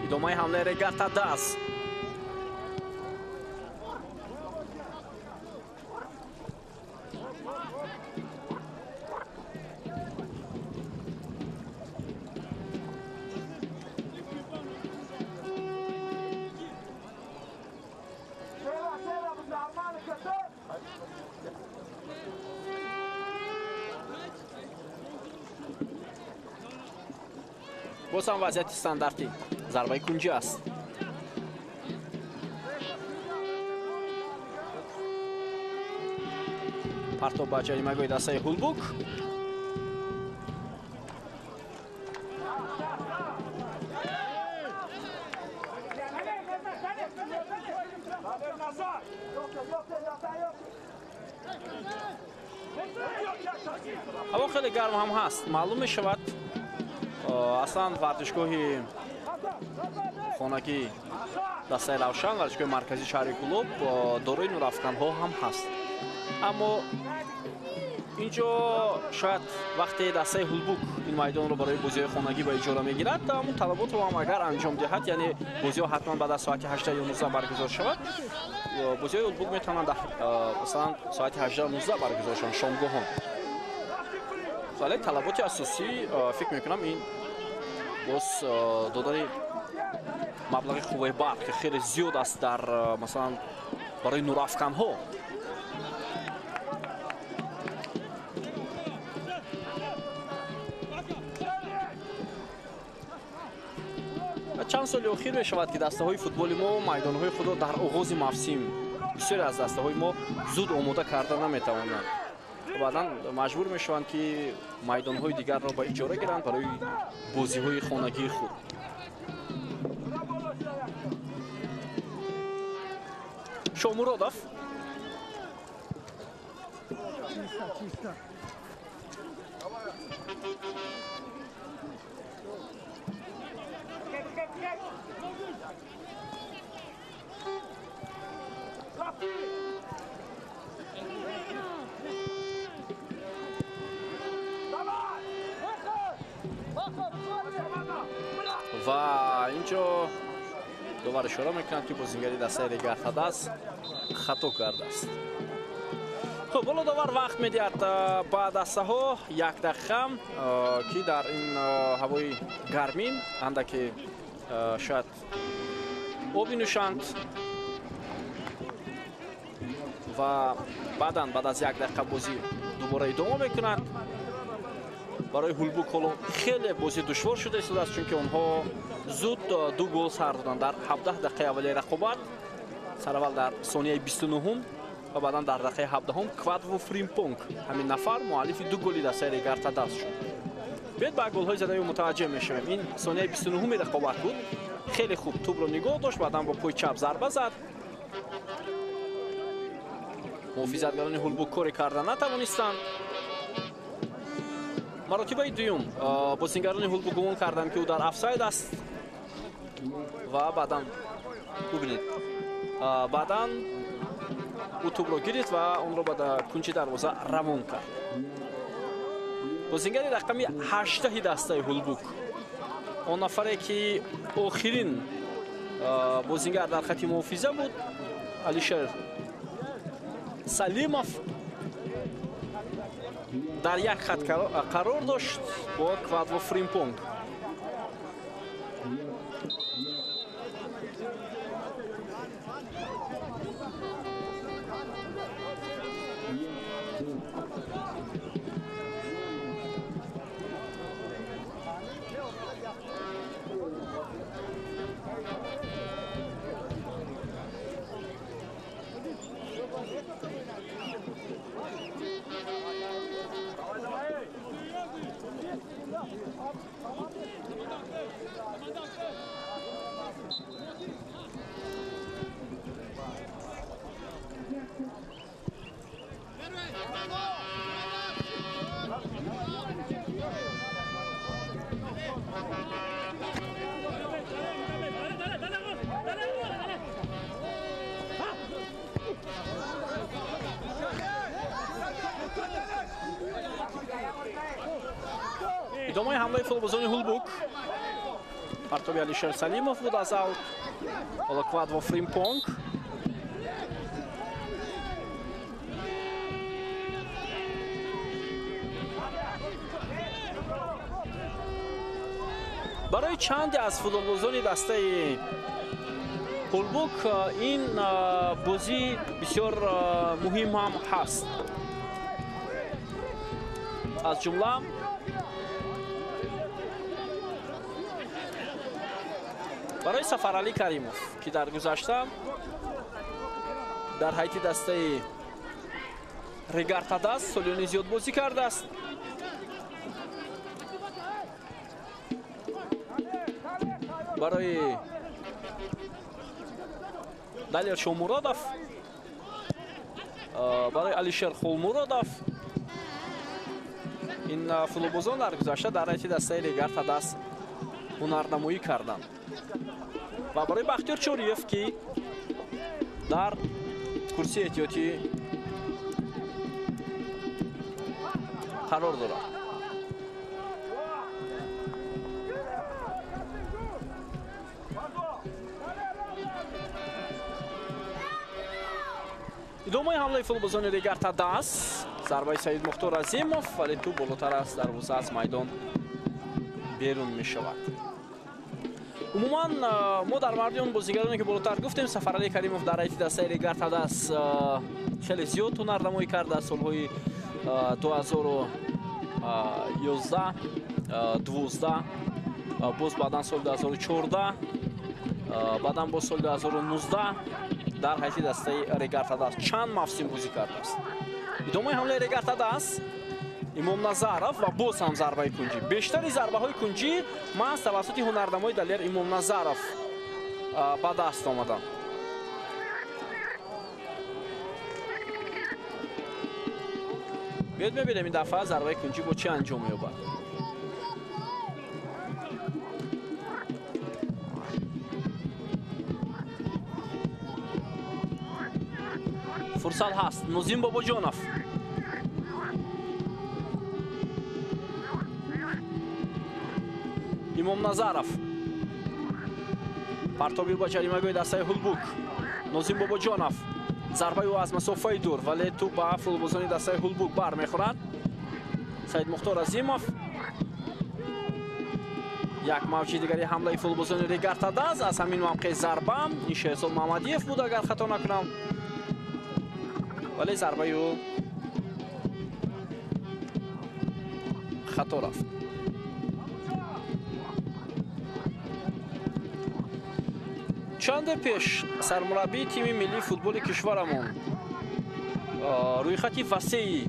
ادامه حمله ریگارتاداس. باز هم وضعیت استانداردی ضربه کنجی است. پرتاب به جریمه‌گاه دسته هولبوک. هوا خیلی گرم هم هست. معلوم می شود اصلا ورزشگاه خانگی دسته روشن ورزشگاه مرکزی شهر کلوب دارای نورافکن‌ها هم هست. اما اینجا شاید وقتی دسته هولبوک این میدان رو برای بازی خانگی به اجاره میگیرد اون طلبات رو هم اگر انجام دهد، یعنی بازی حتما بعد از ساعت 8 یا 19 برگزار شود. بازی هولبوک میتونن مثلا ساعت 18 یا 19 برگزار شون شامگاهان. ولی طلبات اساسی فکر میکنم این باز دادن مبلغ خوبه برق که خیلی زیاد است در مثلا برای نورافکن‌ها. چند سال اخیر می شود که دسته های فوتبال ما میدان های خود را در آغاز موسم بسیاری از دسته های ما زود آماده کرده نمیتوانند. بعدا مجبور می شوند که میدان های دیگر را با اجاره گیرند برای بازی های خانگی خود. شامورودов. و اینجا دوباره اشاره میکنند که بازیگری دسته ریگارتاداس خطا کرده است. خب بالا داور وقت میدهد با دسته ها 1 دقیقه که در این هوای گرمین اندکی شاید آبی نوشند و بعد از 1 دقیقه بازی دوباره ادامه میکنند. برای هولبوک خیلی بازی دشوار شده است چون که آنها زود 2 گل سر دادند در 17 دقیقه اولی رقابت. سر اول در ثانیه 29 و بعدا در دقیقه 17 کوادو فریمپونگ همین نفر مؤلف 2 گلی دسته ریگارتاداس شد. بیاید با گل های زده متوجه میشویم. این ثانیه 29 رقابت بود. خیلی خوب توپ رو نگاه داشت، بعدا با پای چپ ضربه زد. محافظتگران هولبوک کاری کردن نتوانستند. مراتبه دوم بازیگران هولبوک گمان کردند که او در افساید است و بعدا ببینید بعدا او توپ رو گرفت و اون رو به کنچه دروازه روان کرد. бозингари рақами 18 дастаи Ҳулбук. Он нафаре ки охирин бозингар дар хати муҳофиза буд, Алишер Салимов дар як хат қарор дошт бо Квадво Фримпонг. идомаи ҳамлаи футболбозони Ҳулбук. партоби Алишер Салимов буд аз аут. ҳола Квадво Фримпонг. барои чанде аз футболбозони дастаи Ҳулбук ин бозӣ бисёр муҳим ҳам ҳаст. аз ҷумла барои Сафарали Каримов ки дар гузашта дар ҳайати дастаи Регартадаст солиёни зиёд бозӣ кардааст. барои Далер Шомуродов, барои Алишер Холмуродов ин футболбозон дар гузашта дар ҳайати дастаи Регартадаст ҳунарнамоӣ карданд. ва барои Бахтиёр Чориев ки дар курсии эҳтиётӣ қарор дорад. идомаи ҳамлаи футболбозони Регартадаст. зарбаи Саид Мухтор Азимов, вале ту болотар аст, дарвоза аз майдон берун мешавад. умуман мо дар мавриди он бозигароне ки болотар гуфтем, Сафарали Каримов дар ҳайати дастаи Регартадаст хеле зиёд ҳунарнамоӣ карда. солҳои 2011, 12, боз баъдан соли 2014, баъдан боз соли 2019 дар ҳайати дастаи Регартадаст чанд мавсим бозӣ кардааст. идомаи ҳамлаи Регартадаст Имом Назаров ва боз ҳам зарбаи кунҷӣ. бештари зарбаҳои кунҷӣ маҳз тавассути ҳунарнамои Далер Имом Назаров ба даст омаданд. биёед мебинем ин дафъа зарбаи кунҷӣ бо чӣ анҷом меёбад. фурсат ҳаст. Нозим Бобоҷонов. Имом Назаров. партоби ба ҷаримагоҳи дастаи Ҳулбук. Нозим Бобоҷонов. зарбаи ӯ аз масофаи дур, вале ту ба футболбозони дастаи Ҳулбук бармехӯрад. Саид Мухтор Азимов. як мавҷи дигари ҳамлаи футболбозони Регартадаст. аз ҳамин мавқеъ зарба ин Шеҳрзод Маҳмадиев буд, агар хато накунам, вале зарбаи ӯ хато рафт. чанде пеш сармураббии тими миллии футболи кишварамон рӯйхати васеи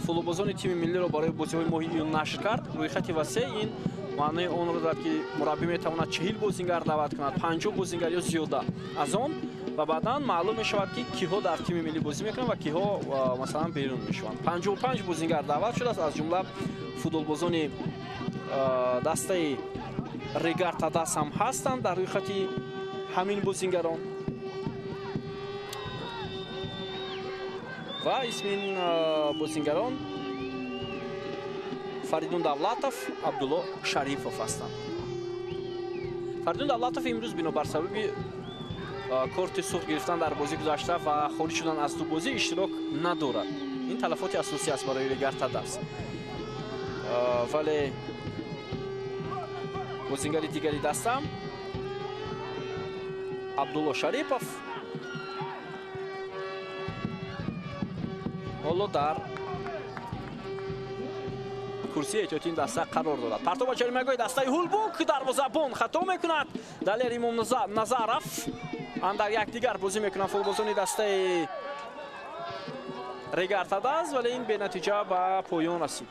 футболбозони тими миллиро барои бозиҳои моҳи июн нашр кард. рӯйхати васеъ ин маънои онро дорад ки мураббӣ метавонад 40 бозингар даъват кунад, 50 бозингар ё зиёда аз он, ва баъдан маълум мешавад ки киҳо дар тими миллӣ бозӣ мекунанд ва киҳо масалан берун мешаванд. 55 бозингар даъват шудааст, аз ҷумла футболбозони дастаи Регартадаст ҳам ҳастанд дар рӯйхати ҳамин бозингарон. ва исми ин бозингарон Фаридун Давлатов, Абдулло Шарифов ҳастанд. Фаридун Давлатов имрӯз бинобар сабаби корти сух гирифтан дар бозии гузашта ва хориҷ шудан аз ду бозӣ иштирок надорад. Ин талафоти асосӣ аст барои Регар Тадас. вале бозингари дигари даста Абдулло Шарипов ҳоло дар курсии эҳтиётии ин даста қарор дорад. Партов ба ҷаримагоҳи дастаи Ҳулбук, дарвозабон хато мекунад. Далер Имом Назаров дар якдигар бозӣ мекунанд футболбозони дастаи Регар Тадас, вале ин бенатиҷа ба поён расид.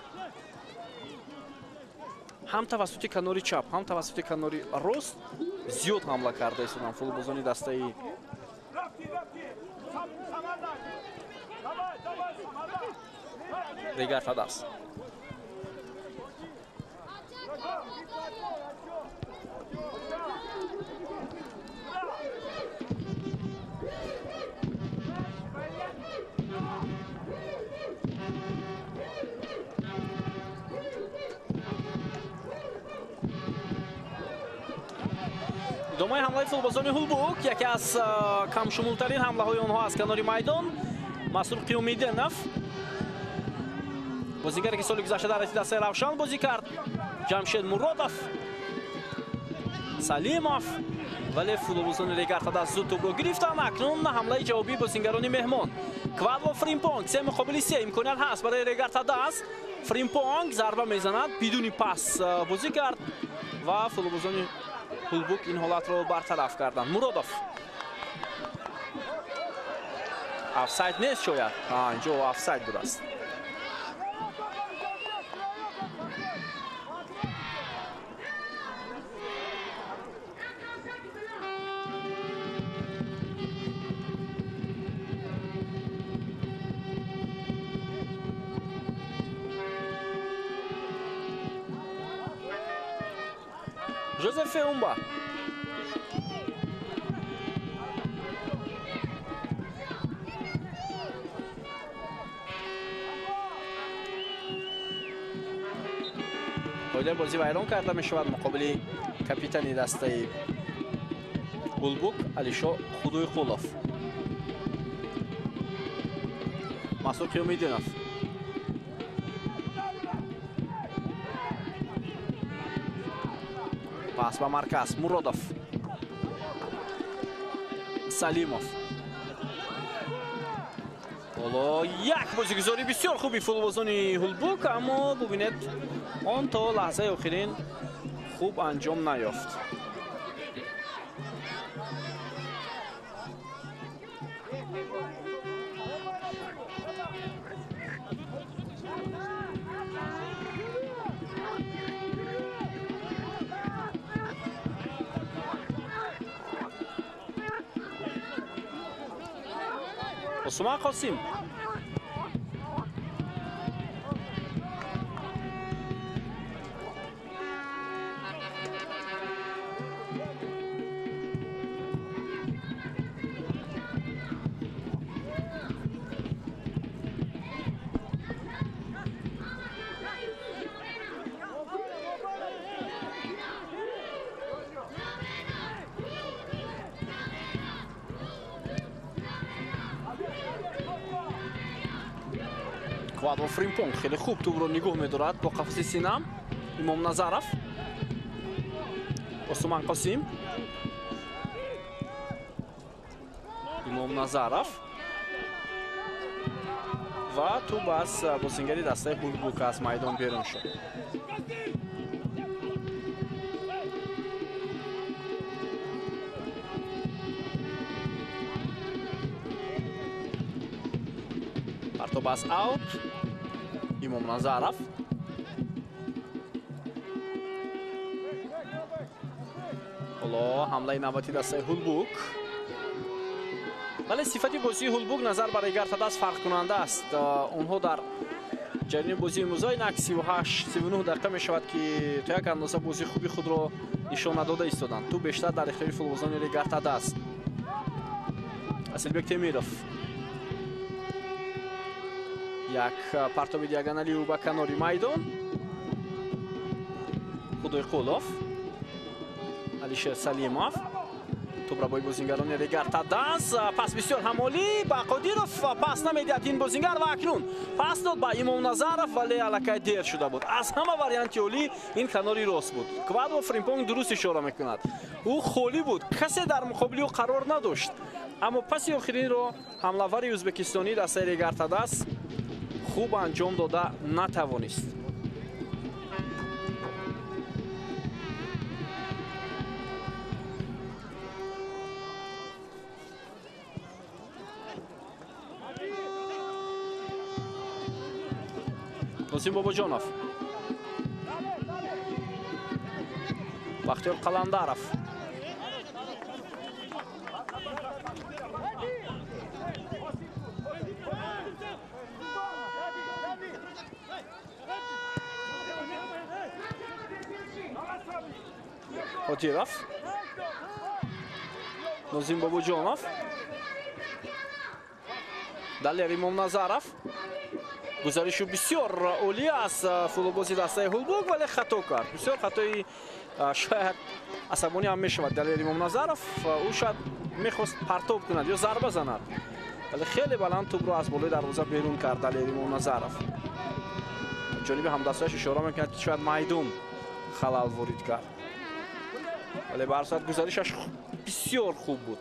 ҳам тавассути канори чап, ҳам тавассути канори рост зиёд ҳамла карда истоданд футболбозони дастаи Регар Тадас. идомаи ҳамлаи футболбозони Ҳулбук, яке аз камшумултарин ҳамлаҳои онҳо аз канори майдон. Масрур Қиёмиддинов, бозигаре ки соли гузашта дар рафти дастаи Равшан бозӣ кард. Ҷамшед Муродов, Салимов, вале футболбозони Регар Тадас зуд тӯбро гирифтанд. акнун ҳамлаи ҷавобии бозингарони меҳмон. Квадло Фримпонг 3 муқобили 3 имконият ҳаст барои Регар Тадас. Фримпонг зарба мезанад, бидуни пас бозӣ кард ва футболбозони Ҳулбук ин ҳолатро бартараф карданд. Муродов, офсайд нест шояд? инҷо офсайд будааст. Joseph Feumba, оида бозӣ вайрон карда мешавад муқобили капитани дастаи Ҳулбук Алишо Худойқулов. Масуд Қиёмиддинов, пас ба марказ. Муродов, Салимов. ҳоло як бозигузори бисёр хуби футболбозони Ҳулбук, аммо бубинед он то лаҳзаи охирин хуб анҷом наёфт. Усман Қосим, Квадло Фримпонг хеле хуб тӯбро нигоҳ медорад бо қафаси сина. Имом Назаров, Усман Қосим, Имом Назаров ва тӯб аз бозингари дастаи Ҳулбук аз майдон берун шуд. партоб аз аут. Имом Назаров, ҳоло ҳамлаи навбати дастаи Ҳулбук. вале сифати бозии Ҳулбук назар ба Регар Тадас фарқкунанда аст. онҳо дар ҷараёни бозии имрӯза инак 38-39 дақиқа мешавад ки то як андоза бозии хуби худро нишон надода истоданд. ту бештар дар ихтиёри футболбозони Регар Тадас. Асилбек Темиров, як партоби диагоналиу ба канори майдон. Худойқулов, Алишер Салимов. Тубра бой бозингарони Регартадас. Пас бисёр ҳамолӣ ба Қодиров пас намедиҳад ин бозингар ва акнун пас дод ба Имомназаров, вале аллакай дер шуда буд. Аз ҳама варианти олӣ ин канори рост буд. Квадро Фримпонг дуруст ишора мекунад. Ӯ холӣ буд, касе дар муқобили ӯ қарор надошт. Аммо паси охиринро ҳамлавари ӯзбекистонӣ дастаи Регартадас хуб анҷом дода натавонист. Носим Бобоҷонов, Бахтиёр Қаландаров, Хотиров, Нозим Бобоҷонов, Далер Имомназаров. Гузаришу бисёр олӣ аст футболбози дастаи Ҳулбук, вале хато кард. Бисёр хатои шояд асабонӣ ҳам мешавад Далер Имомназаров. ӯ шояд мехост партоб кунад ё зарба занад, вале хеле баланд тӯбро аз болои дарвоза берун кард Далер Имомназаров. ҷониби ҳамдастояш ишора мекунад ки шояд майдун халал ворид кард, вале ба ҳар сурат гузаришаш бисёр хуб буд.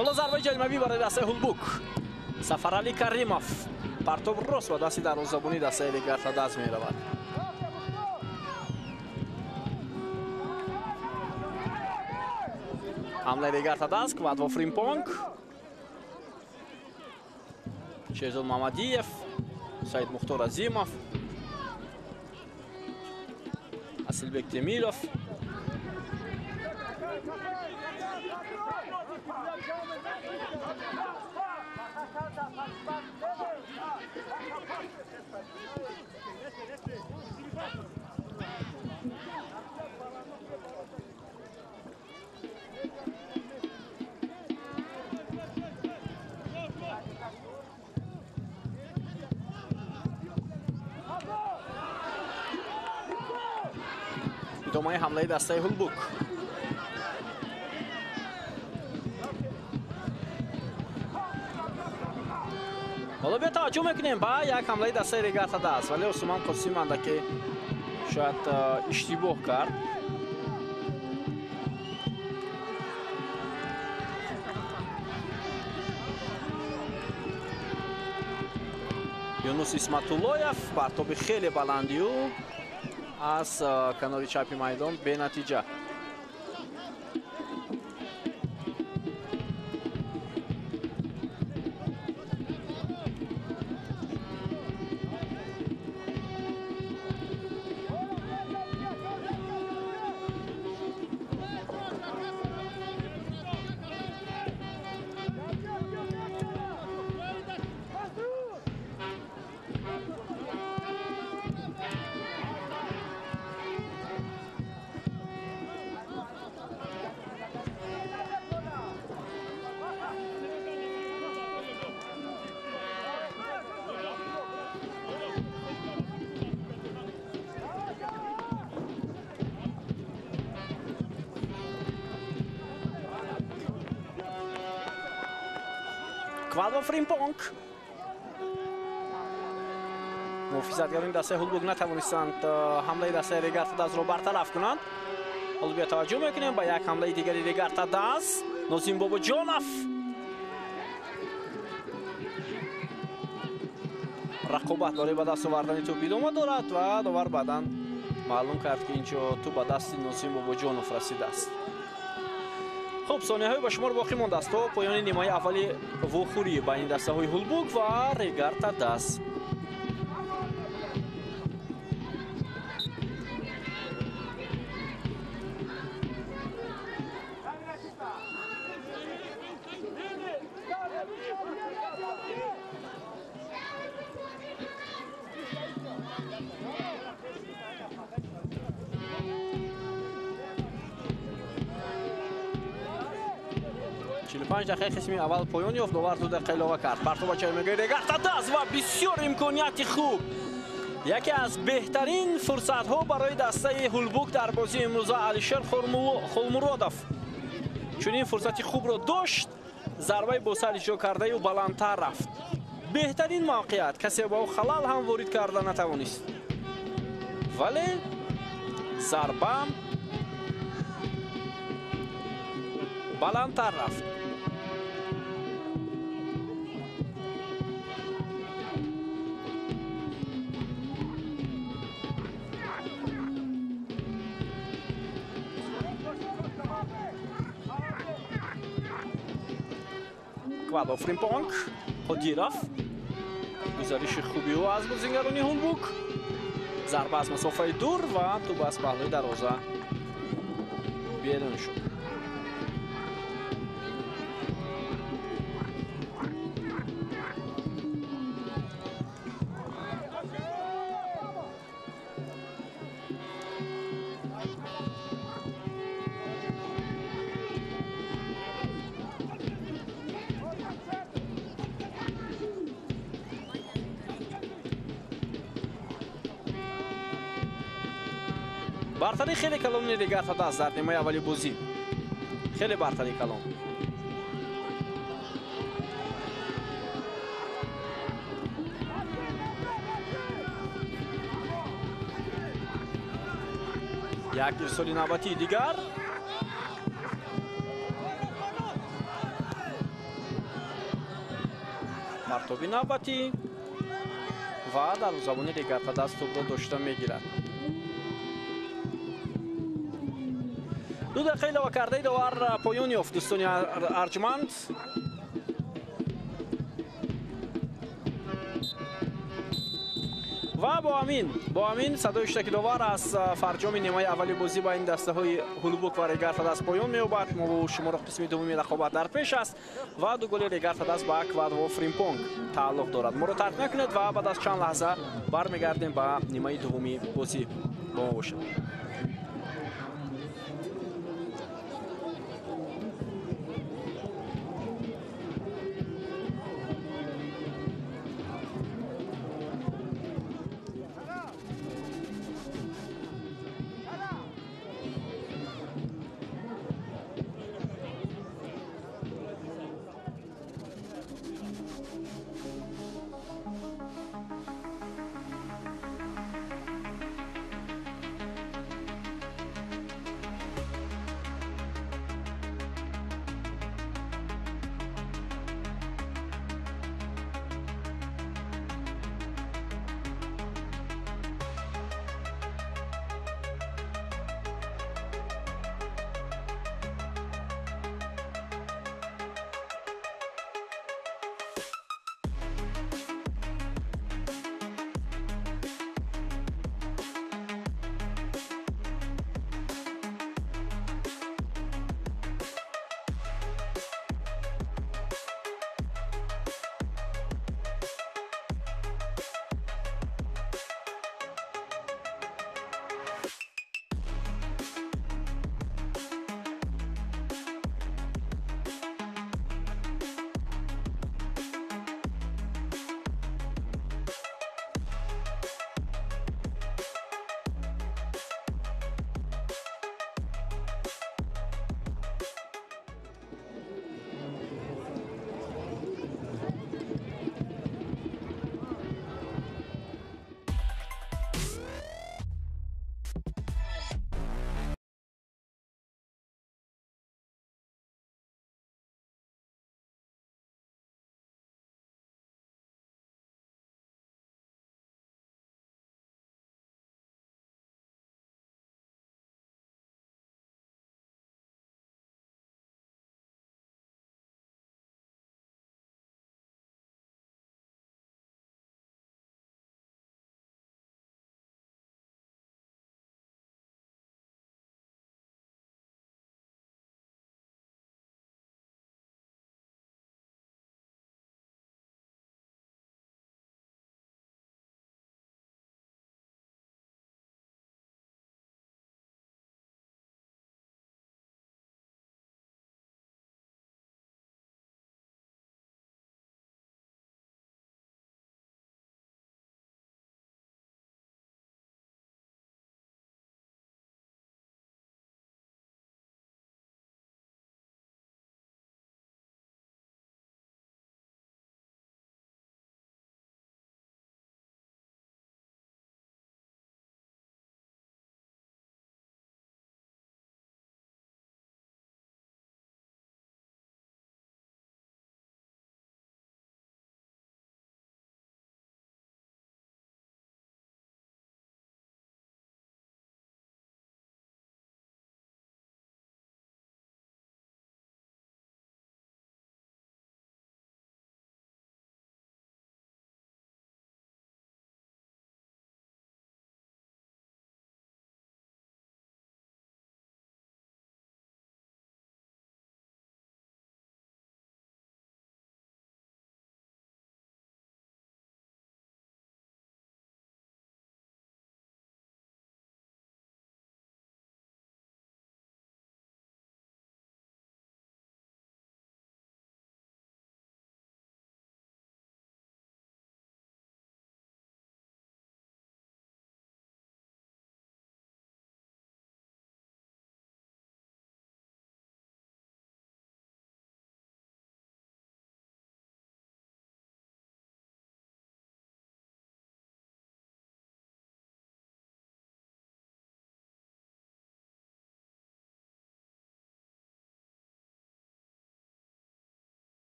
حالا ضربه جریمه‌ای برای دسته هولبوک. سفرعلی کریمов پرتاب راست و دستی در روزابونی دسته رگارتاداز می رود. حمله رگارتاداز کواډرو فریمپونگ، شهزاد محمدیев، سعید مختار عظیمов، Асилбек Темиров. ادامه حمله دسته هولبوک. حالا بیا توجه میکنیم با یک حمله دسته رگارتاداز، ولی عثمان قدسی مانده که شاید اشتباه کرد. یونس اسمت‌الله‌یف پرتاب خیلی بلندی و از کناری چپی میدان به نتیجه. Квадро Фримпонг. муҳофизатгарони дастаи Ҳулбург натавонистанд ҳамлаи дастаи Регартадазро бартараф кунанд. ҳозир бия таваҷҷӯҳ мекунем ба як ҳамлаи дигари Регартадаз. Нозим Бобоҷонов рақобат барои ба даст овардани тӯб идома дорад ва довар баъдан маълум кард ки инҷо тӯб ба дасти Нозим Бобоҷонов расидааст. хуб, сониyaҳои ба шумор боқӣ мондааст то поёни нимои аввали вохӯрӣ байни дастаҳои Ҳулбург ва Регартадаз. دقیقه قسمی اول پایان یافت. دوباره دو دقیقه علاوه کرد. پرتو چای میگه رگارتاداز و بسیار امکانیت خوب. یکی از بهترین فرصت ها برای دسته هولبورگ در بازی امروز علیشر خولمورادوف. چون این فرصت خوب رو داشت، ضربه با سر اجرا کرده و بلندتر رفت. بهترین موقعیت، کسی با خلال هم وارد کرده نتوانست. ولی ضربه بلندتر رفت. Квадро Фримпонг, Ходиров. گزارش خوبی او از بازیگران هولبورگ. ضربه از مسافه دور و توپ از پهلوی دروازه بیرون شد. برتری خیلی کلان رگارتاداز در نیمه اولی بازی. خیلی برتری کلان. یک ارسال نوبتی دیگر. مرتبی نوبتی و در زبان رگارتاداز توپ را داشته میگیرد. دو دقیقه علاوه کرده دوباره پایان یافت دوستان ارجمند. و با همین صدای اشتراکی دوباره از فرجام نیمه اولی بازی با این دسته های هولبورگ و رگارتاداز پایان می‌یابد. ما با شما را قسم دومی رقابت در پیش است و دو گل رگارتاداز با کوادرو فریمپونگ تعلق دارد. ما را ترک نکنید و بعد از چند لحظه برمیگردیم به نیمه دومی بازی. با ما باشید.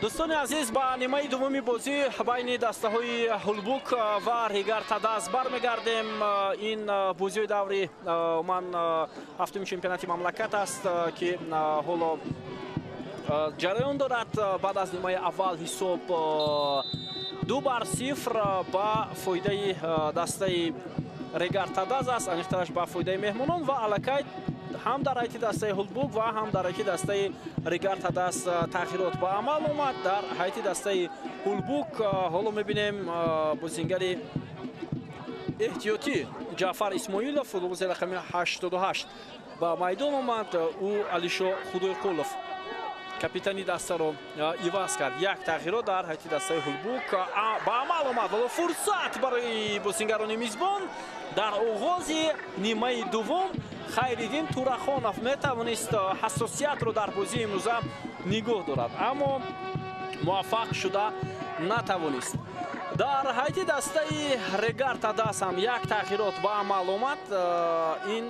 دوستان عزیز، با نیمه دومی بازی بین دسته‌های هولبوک و ریگار تاداس برمیگردیم. این بازی دوری من هفتم چمپیونات مملکت است که حالا جریان دارد. بعد از نیمه اول حساب 2-0 با فایده دسته ریگار تاداس است، انیخترش با فایده مهمانان و الکی هم در حیط دسته هولبوک و هم در حیط دسته ریگار تاداس تغییرات با عمل آمد. در حیط دسته هولبوک حالا میبینیم بازیگر احتیاطی جعفر اسماعیلوف فوتبالباز رقم 88 با میدان آمد. او علیشا خدایقولوف کاپیتانی دسته رو عوض کرد. یک تغییرات در حیط دسته هولبوک با عمل آمد. ولی فرصت برای بازیگران میزبان در آغاز نیمه دوم خیرالدین تورخانов میتوانست حساسیت رو در بازی امروزه نگاه دارد، اما موفق شده نتوانست. در حیط دسته ریگار تاداس هم یک تغییرات با عمل آمد. این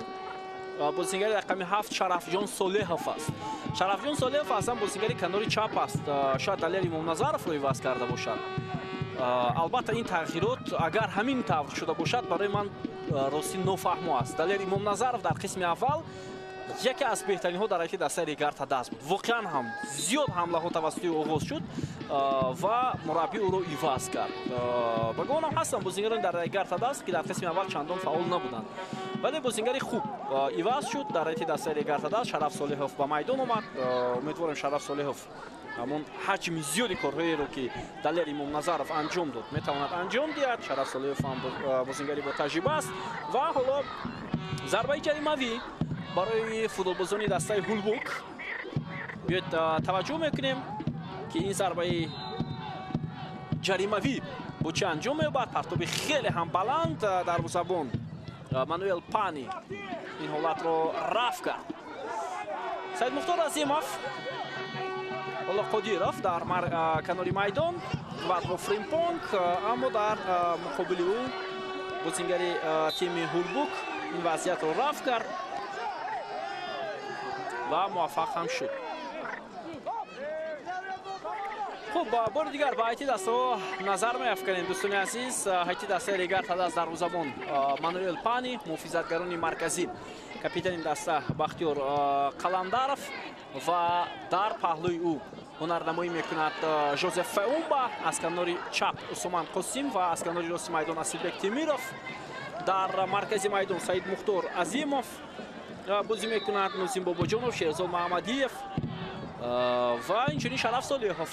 بازیگر رقم 7 شرفجان صالحов است. شرفجان صالحов اصلا بازیگر کنار چپ است. شاید دلیل امام نظرов رو عوض کرده باشد. البته این تغییرات اگر همین طور شده باشد برای من راستی نفهم است. دلیل امام نظرов در قسم اول یکی از بهترین ها در حیط دسته ریگار تاداس بود. واقعا هم زیاد حمله ها توسط او آغاز شد و مربی او رو عوض کرد. بگویم هستن بازیگران در ریگار تاداس که در قسم اول چندان فعال نبودند، ولی بازیگری خوب عوض شد. در حیط دسته ریگار تاداس شرف صالحov با میدان آمد. امیدوارم شرف صالحov همون حجم زیادی کارهایی رو که دلیل امام نظرов انجام داد میتواند انجام دهد. شرف صالحov هم بازیگری با تجربه است. و حالا ضربه جریمه‌ای برای فوتبالبازان دسته هولبوک. بیاید توجه میکنیم که این ضربه جریمه‌ای با چه انجام می‌یابد. پرتاب خیلی هم بلند دروازه‌بان مانوئل پانی این حالت رو رفع کرد. سید مختار عظیموف حالا قادیرов در کنار میدان و فریمپونگ، اما در مقابل او بازیگر تیم هولبوک این وضعیت رو رفع کرد و موفق هم شد. خب بار دیگر با حیط دسته ها نظر می‌افکنیم دوستان عزیز. حیط دسته ریگار تاداس دروازه‌بان مانوئل پانی، محافظتگران مرکزی کاپیتان دسته بختیار قلندرов و در پهلوی او هنرنمایی میکند ژوزف فئومبا. از کنار چپ عثمان قاسم و از کنار راست میدان اسیلبک تیمیرов. در مرکز میدان سید مختار عظیموف بازی میکند. نوسیم باباجانov، شیرزاد محمدیف و اینجوری شرف صالحov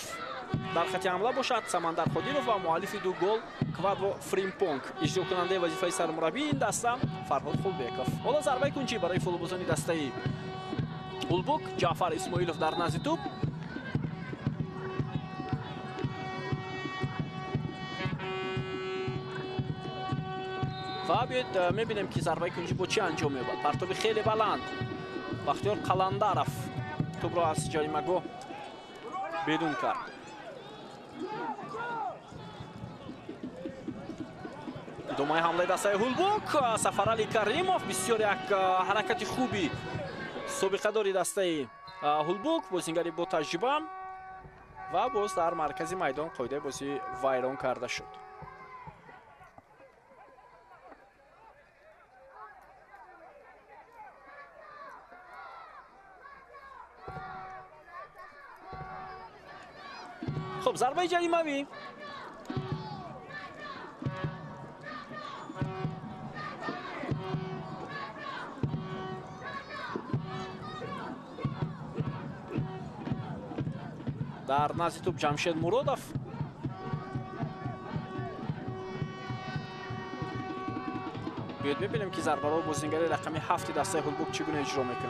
در خط حمله باشد. سمندر قادیرov و مؤلف دو گل کوادرو فریمپونگ. اجرا کننده وظیفه سرمربی این دسته فرهاد خولبکov. حالا ضربه کنجی برای فوتبالبازان دسته هولبوک. جعفر اسماعیلوف در نزد توپ. و بیاید میبینیم که ضربه کنجی با چی انجام می‌یابد. پرتاب خیلی بلند بختیار قلندرов توپ را از جریمه‌گاه بدون کرد. ادامه حمله دسته هولبوک. سفرعلی کریموف بسیار یک حرکت خوبی سابقه داری دسته هولبوک، بازیگری با تجربه و باز در مرکز میدان قاعده بازی ویران کرده شد. خب ضربه جریمه‌ای در نزد توپ جمشید مرادov. بیاید ببینیم که ضربه رو بازیگر رقم 7 دسته هولبوک چگونه اجرا میکنه.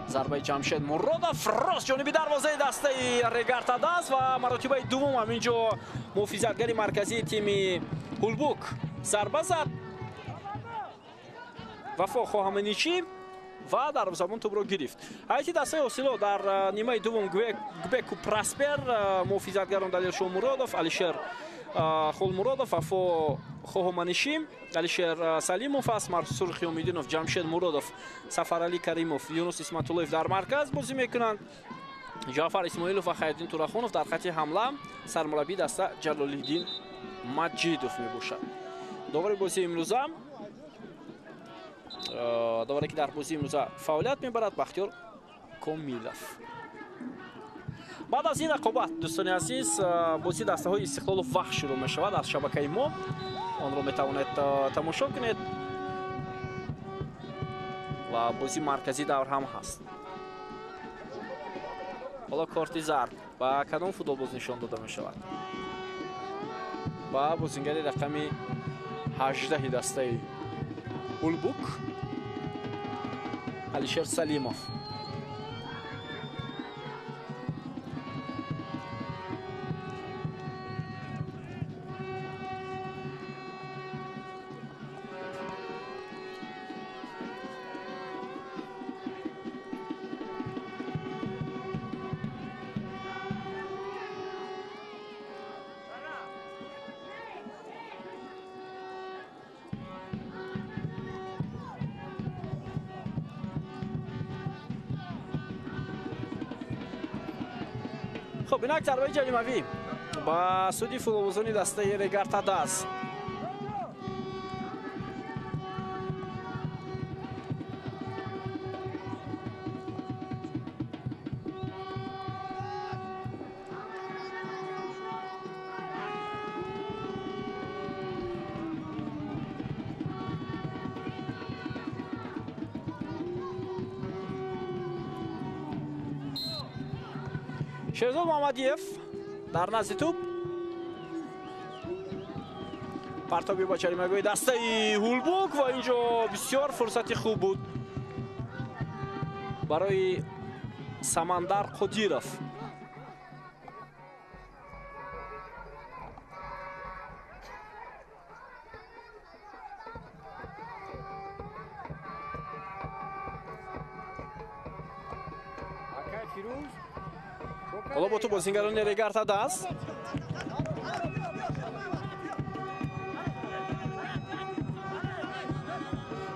ضربه جمشید مرادov راست جانبی دروازه دسته ریگار تاداس و مراتبه دوم هم اینجا محافظتگر مرکزی تیم هولبوک ضربه زد. Вафо Хоҳаманичи ва дарвозабон тӯбро гирифт. ҳайати дастаи осило дар нимаи дуввум Гбеку Праспер, муҳофизатгарон Далелшоҳ Муродов, Алишер Холмуродов, Вафо Хоҳаманиши, Алишер Салимов аст, Марсур Хиёмиддинов, Ҷамшед Муродов, Сафарали Каримов, Юнус Исматуллоев дар марказ бозӣ мекунанд. Ҷаъфар Исмоилов ва Хайриддин Турахонов дар хати ҳамла. Сармураббии даста Ҷалолиддин Маҷидов мебошад. довари бозии имрӯза, доваре ки дар бозии имрӯза фаъолият мебарад, Бахтиёр Комилов. баъд аз ин рақобат, дӯстони азиз, бозии дастаҳои Истиқлолу Вахш шурӯъ мешавад. аз шабакаи мо онро метавонед тамошо кунед ва бозии марказӣ давр ҳам ҳаст. ҳоло корти зард ба кадом футболбоз нишон дода мешавад? ба бозингари рақами 18 дастаи Улбук, Алишер Салимов. خب اینک ضربه جریمه‌ای با سودی فوتبالبازان دسته رگارتاداس. شهرزاد محمدیف در نزد توپ، پرتابی با جریمه‌گوی دسته هولبوک و اینجا بسیار فرصتی خوب بود برای سمندر قدیرов. حالا با تو بازیگران رگارتاداس.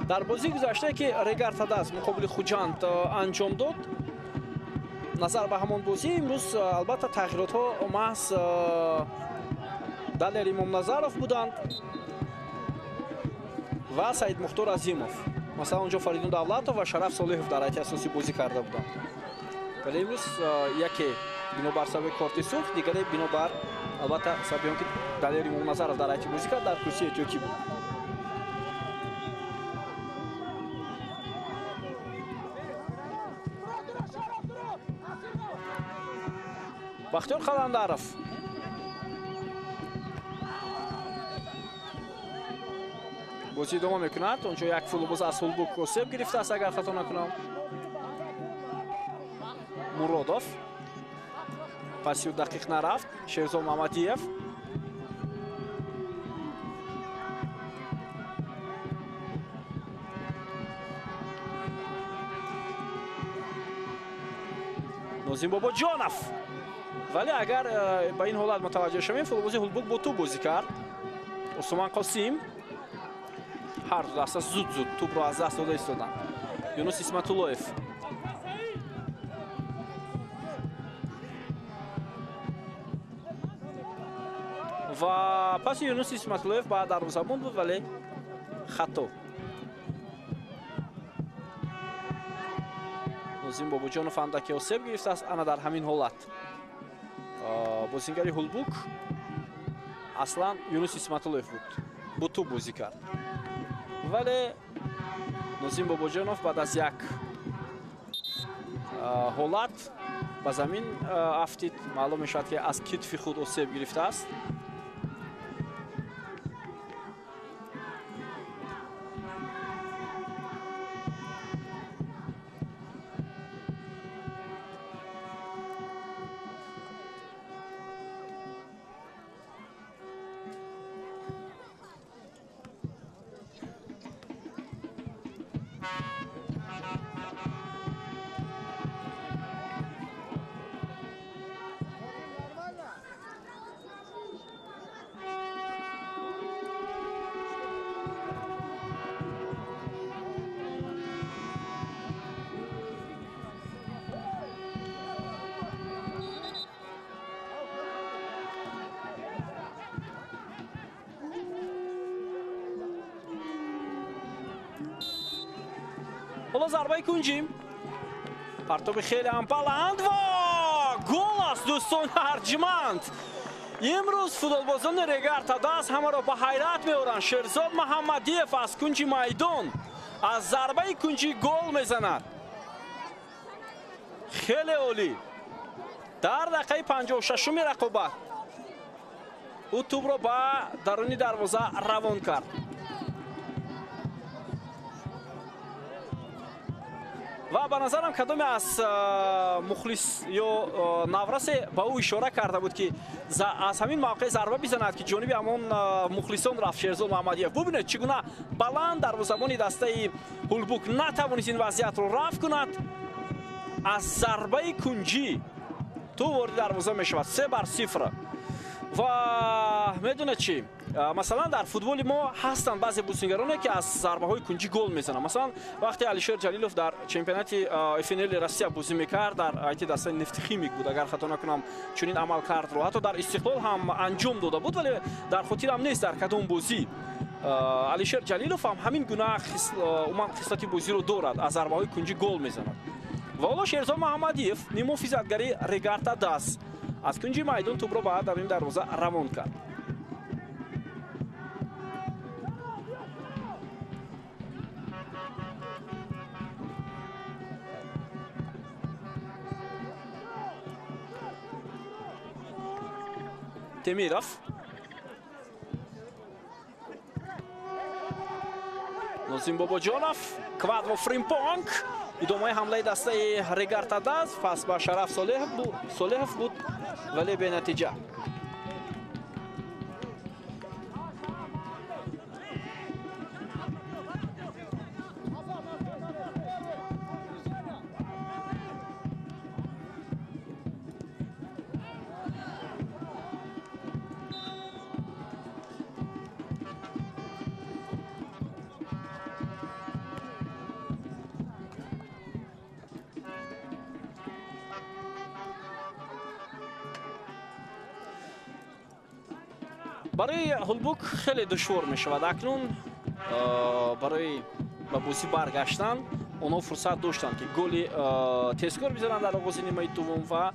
در بازی گذشته که رگارتاداس مقابل خوجاند انجام داد، نظر به همان بازی امروز البته تغییرات ها محض دلیر امام نظرов بودند و سعید مختار عظیمов. مثلا اونجا فریدون دولتов و شرف صالحов در حیات اساسی بازی کرده بودند. ولی امروز یکی بنابر سبب کارت سرخ، دیگری بنابر البته سببی که دلیر امام نظرов در حیات بازی کرد در کرسی احتیاطی بود. بختیار قلندرов بازی ادامه میکند. اونجا یک فوتبالباز از هولبوک آسیب گرفته است اگر خطا نکنم. مرادов پاسیو دقیق نرفت. شهرزاد محمدیف نازیم باباجانов. ولی اگر با این حالت متوجه شویم فوتبالباز هولبوک با تو بازی کرد. عثمان قاسم هر دو دست زود توپ رو از دست داده ایستادن. یونس اسمتاللویف و پس یونس اسمتاللویف بعد دروازه‌بان بود ولی خطا. نازیم باباجانов اندکی آسیب گرفته است. انا در همین حالت بازیگری هولبوک اصلا یونس اسمتاللویف بود با تو بازی کرد. ولی نازیم باباجانов بعد از یک حالت به زمین افتید. معلوم میشد که از کتف خود آسیب گرفته است. حالا ضربه کنجی پرتاب خیلی هم بلند و گل است دوستان ارجمند. امروز فوتبالبازان ریگارتا داس همه را به حیرت می‌آورند. شیرزاد محمدیف از کنج میدان از ضربه کنجی گل میزند. خیلی عالی. در دقیقه 56 رقابت او توپ را به درون دروازه روان کرد. و به نظرم کدام از مخلص یا نورس به او اشاره کرده بود که از همین موقع ضربه بزند که جانب همون مخلصان رفت. شیرزاد محمدیف ببینید چگونه بلند دروازه‌بان دسته هولبوک نتوانست این وضعیت رو رفع کند. از ضربه کنجی تو وارد دروازه می شود 3-0. و میدونه چی مثلا در فوتبال ما هستند بعضی بازیگرانی که از ضربه های کنجی گل میزنند. مثلا وقتی علیشیر جلیلوف در چمپیونات فینال روسیه بازی میکرد در ایت دسته نفت خیمیک بود اگر خطا نکنم چنین عمل کرد رو حتی در استقلال هم انجام داده بود ولی در خاطرم نیست در کدام بازی. علیشیر جلیلوف هم همین گونه خصلت بازی رو دارد از ضربه های کنجی گل میزند. و حالا شیرزاد محمدیف نیمو فیزدگری ریگارتا داس از کنجی میدان توپ را بعد در این دروازه روان کرد. تمیروف نازیم باباجانوف کواد و فریمپونگ ادامه حمله دسته ریگارتا داس پس با شرف صالح بود ولی به نتیجه. برای هولبوک خیلی دشوار می شود. اکنون برای به بازی برگشتن اونها فرصت داشتند که گل تسکور بزنند در آغاز نیمه دوم و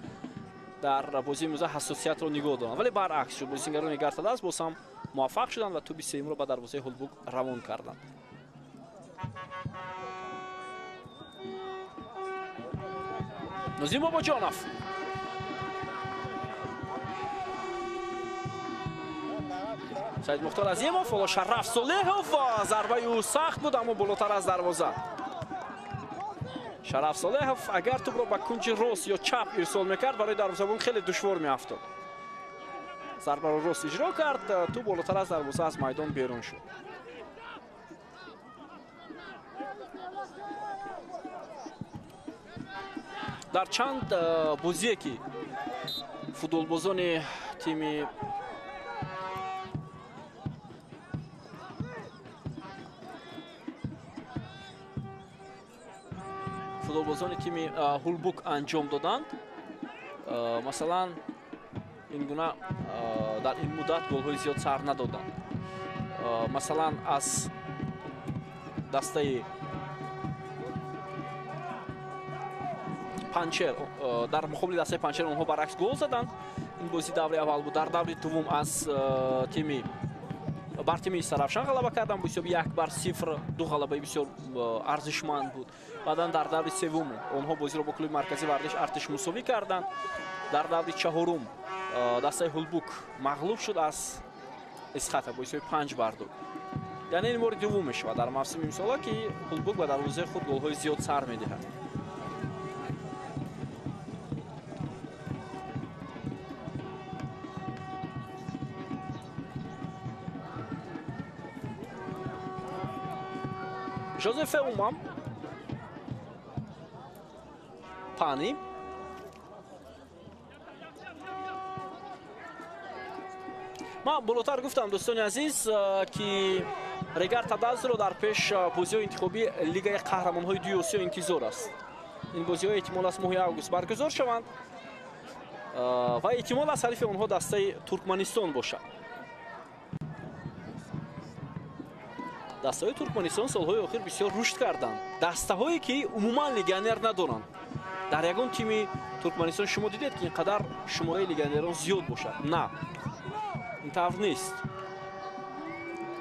در بازی امروز حساسیت رو نگاه دارند ولی برعکس شد. بازیگران ریگارتا داس باز هم موفق شدند و توپ سوم رو به دروازه هولبوک روان کردند. نازیم باباجانوف سعید مختار عظیموف و شرف صالحوف و ضربه او سخت بود اما بالاتر از دروازه. شرف صالحوف اگر توپ را به کنج راست یا چپ ارسال میکرد برای دروازه‌بان خیلی دشوار میافتاد. ضربه را راست اجرا کرد تو بالاتر از دروازه از میدان بیرون شد. در چند بازی که فوتبالبازان تیم هولبوک انجام دادند مثلا این گونه در این مدت گل‌های زیاد سر ندادند. مثلا از دسته پنچر در مقابل دسته پنچر اونها برعکس گل زدند. این بازی دوره اول بود. در دوره دوم از تیم بر تیم سرافشان غلبه کردند با حساب 1-0. دو غلبه بسیار ارزشمند بود. بعدا در دوره سوم اونها بازی را با کلوب مرکزی ورزش ارتش مساوی کردند. در دوره چهارم دسته هولبوک مغلوب شد از اسخاتا با حساب 5-2. یعنی این مورد دومش و در موسم امسال که هولبوک به دروازه خود گل‌های زیاد سر می‌دهد. جوزف اومام پانی ما بالاتر گفتم دوستان عزیز که ریگارتا داس رو در پیش بازی انتخابی لیگ قهرمان‌های دوی آسیا انتظار است. این بازی‌ها احتمال است ماه آگوست برگزار شوند و احتمال است حریف آنها دسته ترکمنستان باشد. дастаҳои Туркманистон солҳои охир бисёр рушд карданд. Дастаҳое ки умуман легионер надоранд. Дар ягон тими Туркманистон шумо дидед ки ин қадар шумораи легионерон зиёд бошад? На. Ин тавр нест.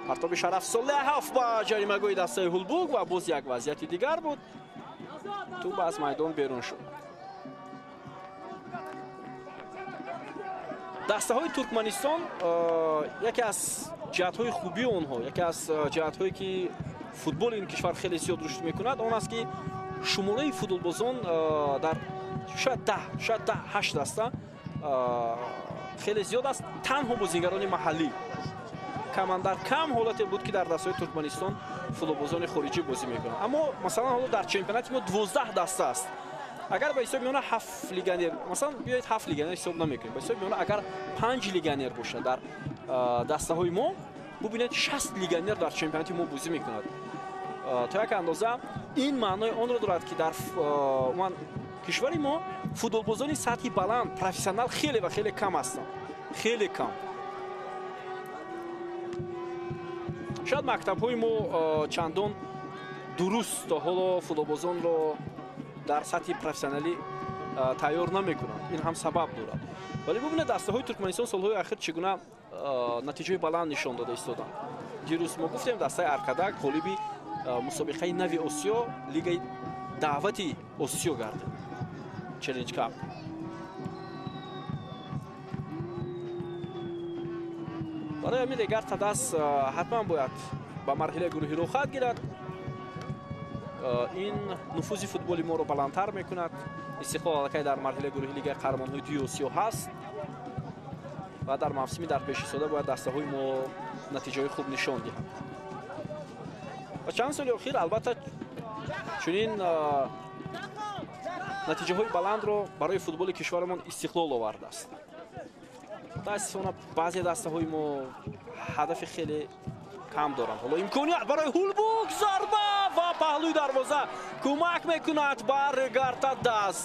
Партоби Шараф Солеҳов ба ҷаримагоҳи дастаи Ҳулбук ва боз як вазъияти дигар буд. Тӯб аз майдон берун шуд. дастаҳои Туркманистон яке аз ҷиҳатҳои хубии онҳо, яке аз ҷиҳатҳое ки футболи ин кишвар хеле зиёд рушд мекунад, он аст ки шумораи футболбозон дар шояд 8 даста хеле зиёд аст. Танҳо бозингарони маҳаллӣ. Камандар кам ҳолате буд ки дар дастаҳои Туркманистон футболбозони хориҷӣ бозӣ мекунанд. Аммо масалан ҳоло дар чемпионати мо 12 даста аст. Агар ба ҳисоби меона 7 легионер, масалан биёед 7 легионер ҳисоб намекунем. Ба ҳисоби меона агар 5 легионер бошад дар дастаҳои мо, бубинед 60 легионер дар чемпионати мо бозӣ мекунад. То як андоза ин маънои онро дорад ки дар кишвари мо футболбозони сатҳи баланд, профессионал хеле ва хеле кам ҳастанд. Хеле кам. шояд мактабҳои мо чандон дуруст то ҳоло футболбозонро дар сатҳи профессионалӣ тайёр намекунанд. Ин ҳам сабаб дорад. Вале бубинед дастаҳои Туркманистон солҳои ахир чӣ гуна натиҷаи баланд нишон дода истоданд. Дирӯз мо гуфтем дастаи Аркадак ғолиби мусобиқаи нави Осиё, лигаи даъвати Осиё гардид. Challenge Cup. барои ҳамин Регарта даст ҳатман бояд ба марҳилаи гурӯҳиро хоҳад гирад. ин нуфузи футболи моро баландтар мекунад. Истиқлол аллакай дар марҳилаи гурӯҳи лигаи қаҳрамонҳои дуюи Осиё ҳаст ва дар мавсими дар пешистода бояд дастаҳои мо натиҷаҳои хуб нишон диҳанд. ва чанд соли охир албатта чунин натиҷаҳои баландро барои футболи кишварамон истиқлол овардааст. мутаассифона баъзе дастаҳои мо ҳадафи хеле кам доранд. ҳоло имконият барои Ҳулбук, зарба ва паҳлӯи дарвоза кӯмак мекунад ба Регарта даст.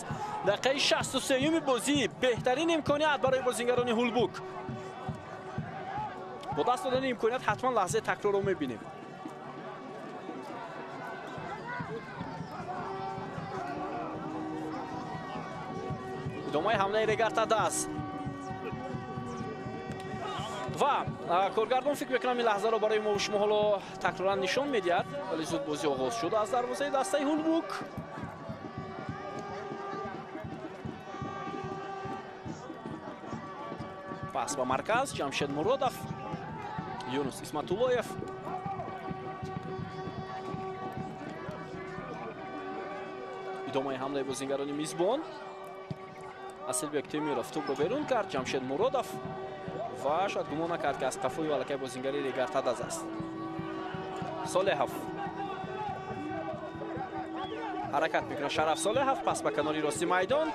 дақиқаи 63-юми бозӣ беҳтарин имконият барои бозингарони Ҳулбук. бо даст додани имконият ҳатман лаҳзаи такрорро мебинем. идомаи ҳамлаи Регарта даст. ва коргардон фикр мекунам ин лаҳзаро барои мо шумо ҳоло такроран нишон медиҳад. вале зуд бозӣ оғоз шуд аз дарвозаи дастаи Ҳулбук. пас ба марказ Ҷамшед Муродов, Юнус Исматуллоев. идомаи ҳамлаи бозингарони мизбон. Асилбек Темиров тӯбро берун кард. Ҷамшед Муродов ва шояд гумон накард ки аз қафои аллакай бозингари Регарта даз аст. Солеҳов ҳаракат мекунад. Шараф Солеҳов пас ба канори рости майдон.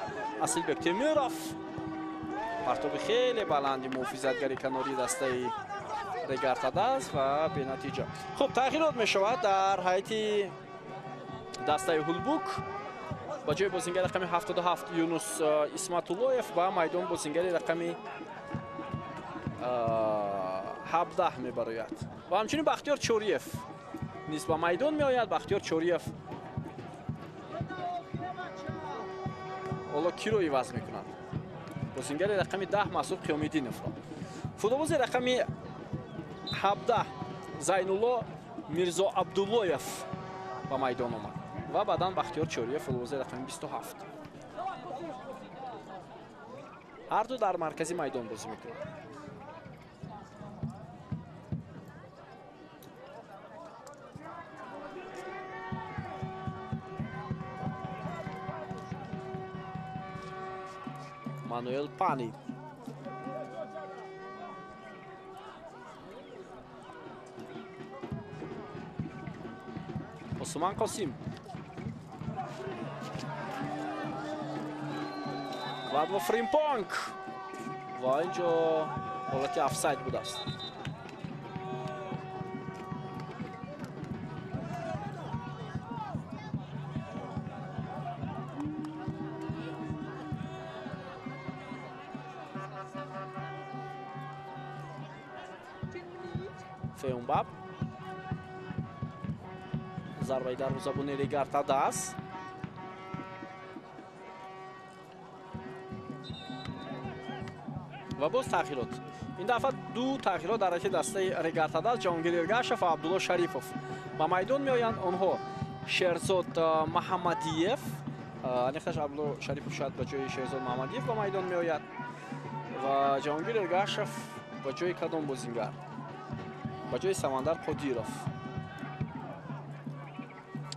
Асилбек Темиров партоби хеле баланди муҳофизатгари канори дастаи Регарта даст ва бенатиҷа. хуб, тағйирот мешавад дар ҳайати дастаи Ҳулбук. ба ҷои бозингари рақами 77 Юнус Исматуллоев ба майдон бозингари рақами 17 мебарояд. ва ҳамчунин Бахтиёр Чориев низ ба майдон меояд. Бахтиёр Чориев ҳоло киро иваз мекунад? бозингари рақами 10 Масуд Қиёмиддиновро. футболбози рақами 17 Зайнулло Мирзо Абдуллоев ба майдон омад. ва баъдан Бахтиёр Чориев футболбози рақами 27. ҳар ду дар маркази майдон бозӣ мекунад. Мануэл Пани. Осман Қосим. Вадво Фримпонг. ва инҷо ҳолати офсайд будааст. Феунбаб зарбаи дарвозабони Ригартадас. ва боз тағйирот. ин дафъа ду тағйирот дар раити дастаи Ригартадас. Ҷаҳонгир Эргашев ва Абдулло Шарифов ба майдон меоянд. онҳо Шерзод Маҳаммадиев, анихташ Абдулло Шарифов шояд ба ҷои Шерзод Маҳаммадиев ба майдон меояд ва Ҷаҳонгир Эргашев ба ҷои кадом бозингар? ба ҷои Самандар Қодиров.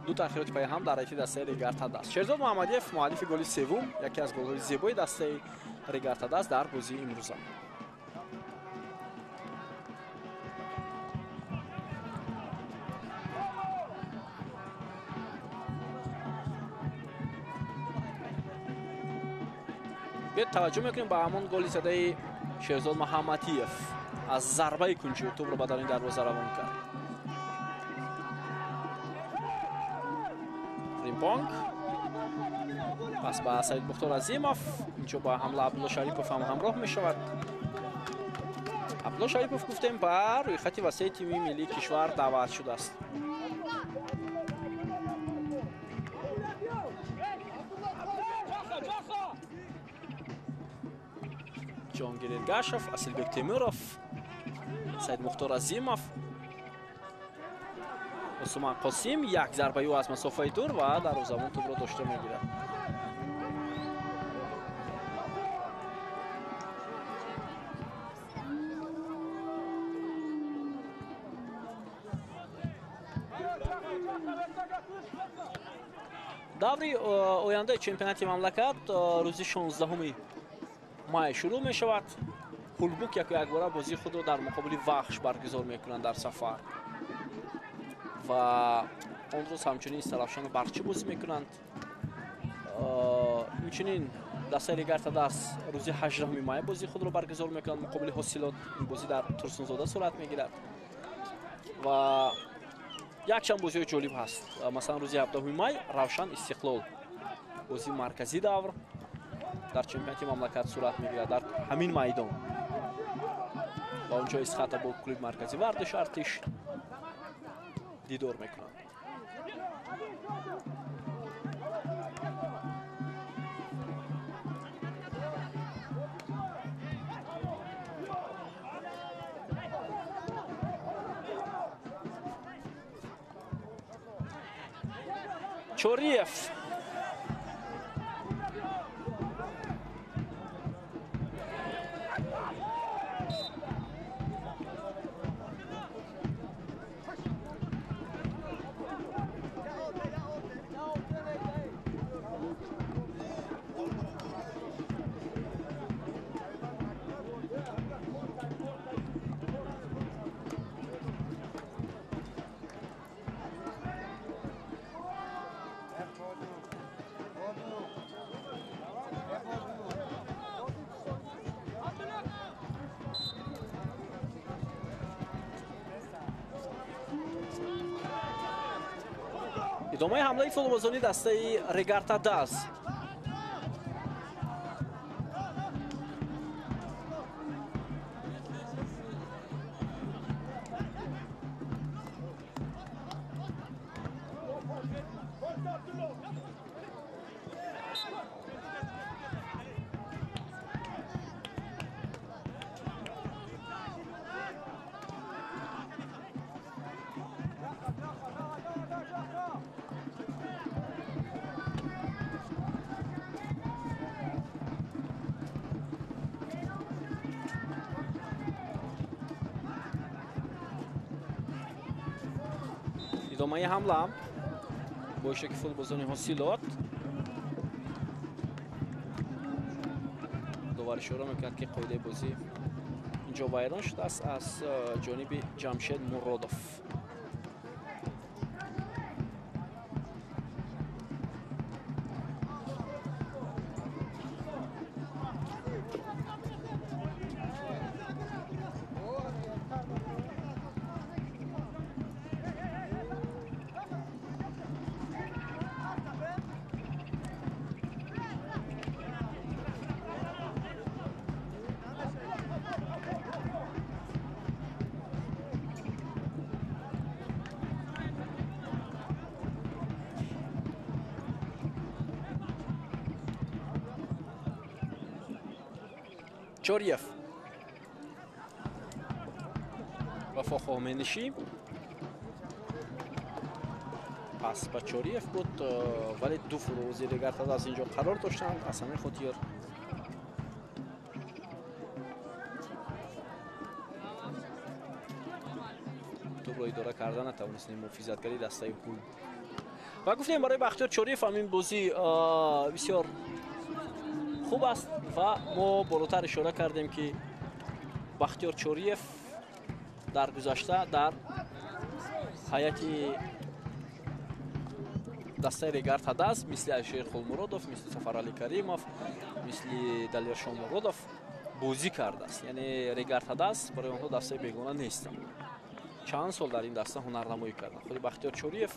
ду тағйироти пайҳам дар раити дастаи Ригартадас. Шерзод Маҳаммадиев муаллифи голи севум, яке аз голҳои зебои дастаи Ригартадас дар бозии имрӯза. بیاید توجه میکنیم به همون گلی زده شهرزاد محمدیف از ضربه کنجی توپ رو به درون دروازه روان کرد. ریمپانگ پس به سعید مختار عظیمов. اینجا با حمله عبدالله شریفов هم همراه می شود. عبدالله شریفов گفتیم بر روی خط وسط تیم ملی کشور دعوت شده است. جهانگیر ارگاشев، Асилбек Темиров, Саид Мухтор Азимов, Усман Қосим. як зарбаи ӯ аз масофаи дур ва дарвозабон тӯбро дошта мегирад. даври ояндаи чемпионати мамлакат рӯзи 16 май шурӯъ мешавад. Кулбук якбора бозии худро дар муқобили Вахш баргузор мекунанд дар сафар ва он рӯз ҳамчунин Исталафшону Барчи бозӣ мекунанд. инчунин дастаи Ригартадас рӯзи 18 май бозии худро баргузор мекунанд муқобили Ҳосилот. ин бозӣ дар Турсунзода сурат мегирад ва якчанд бозиҳои ҷолиб ҳаст. масалан рӯзи 17 май Равшан Истиқлол, бозии марказии давр дар чемпионати мамлакат сурат мегирад дар ҳамин майдон ва онҷо исхата бо клуби марказӣ Вардиш Артиш дидор мекунанд. Чориев идомаи ҳамлаи футболбозони дастаи Ригартадас. идомаи ҳамла бо иштироки футболбозони Ҳосилот. довар ишора мекунад ки қоидаи бозӣ инҷо вайрон шудааст аз ҷониби Ҷамшед Муродов. چوریف وفا خامنشی پس با چوریف بود ولی دو فروزی رگارتا از اینجا قرار داشتند از همین خاطر توپ رو اداره کردن نتوانستیم محافظتگری دسته هول و گفتیم برای بختیار چوریف همین بازی بسیار خوب است و ما بالاتر اشاره کردیم که بختیار چوریف در گذشته در هیئت دسته رگارتا دست مثل اشیر خولمرودов مثل سفرعلی کریمов مثل دلیر شامورودов بازی کرده است یعنی رگارتا دست برای آنها دسته بیگانه نیست چند سال در این دسته هنرنمایی کردن خود بختیار چوریف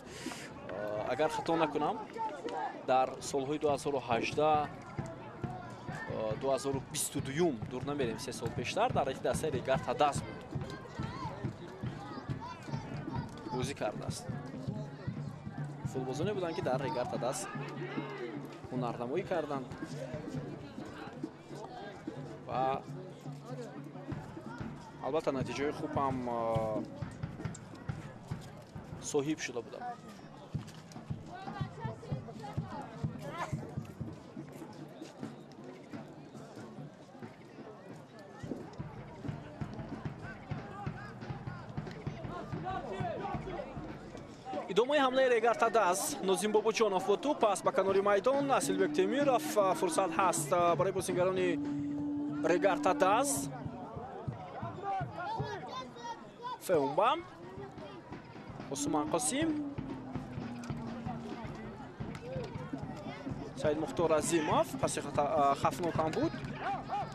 اگر خطا نکنم در سالهای 2018 2022 دور نمیریم 3 سال پیشتر در دسته رگارتا دست بود بازی کرده است فوتبالبازانی بودند که در رگارتا دست هنرنمایی کردند و البته نتیجه خوب هم صاحب شده بودند ادامه حمله رگارتا دست نازیم بابوجانов با توپ است به کنار میدان اسیلبек темиров فرصت هست برای بازیگران رگارتا دست فئونبا عثمان قاسم سعید مختار عظیمов پس خفناک هم بود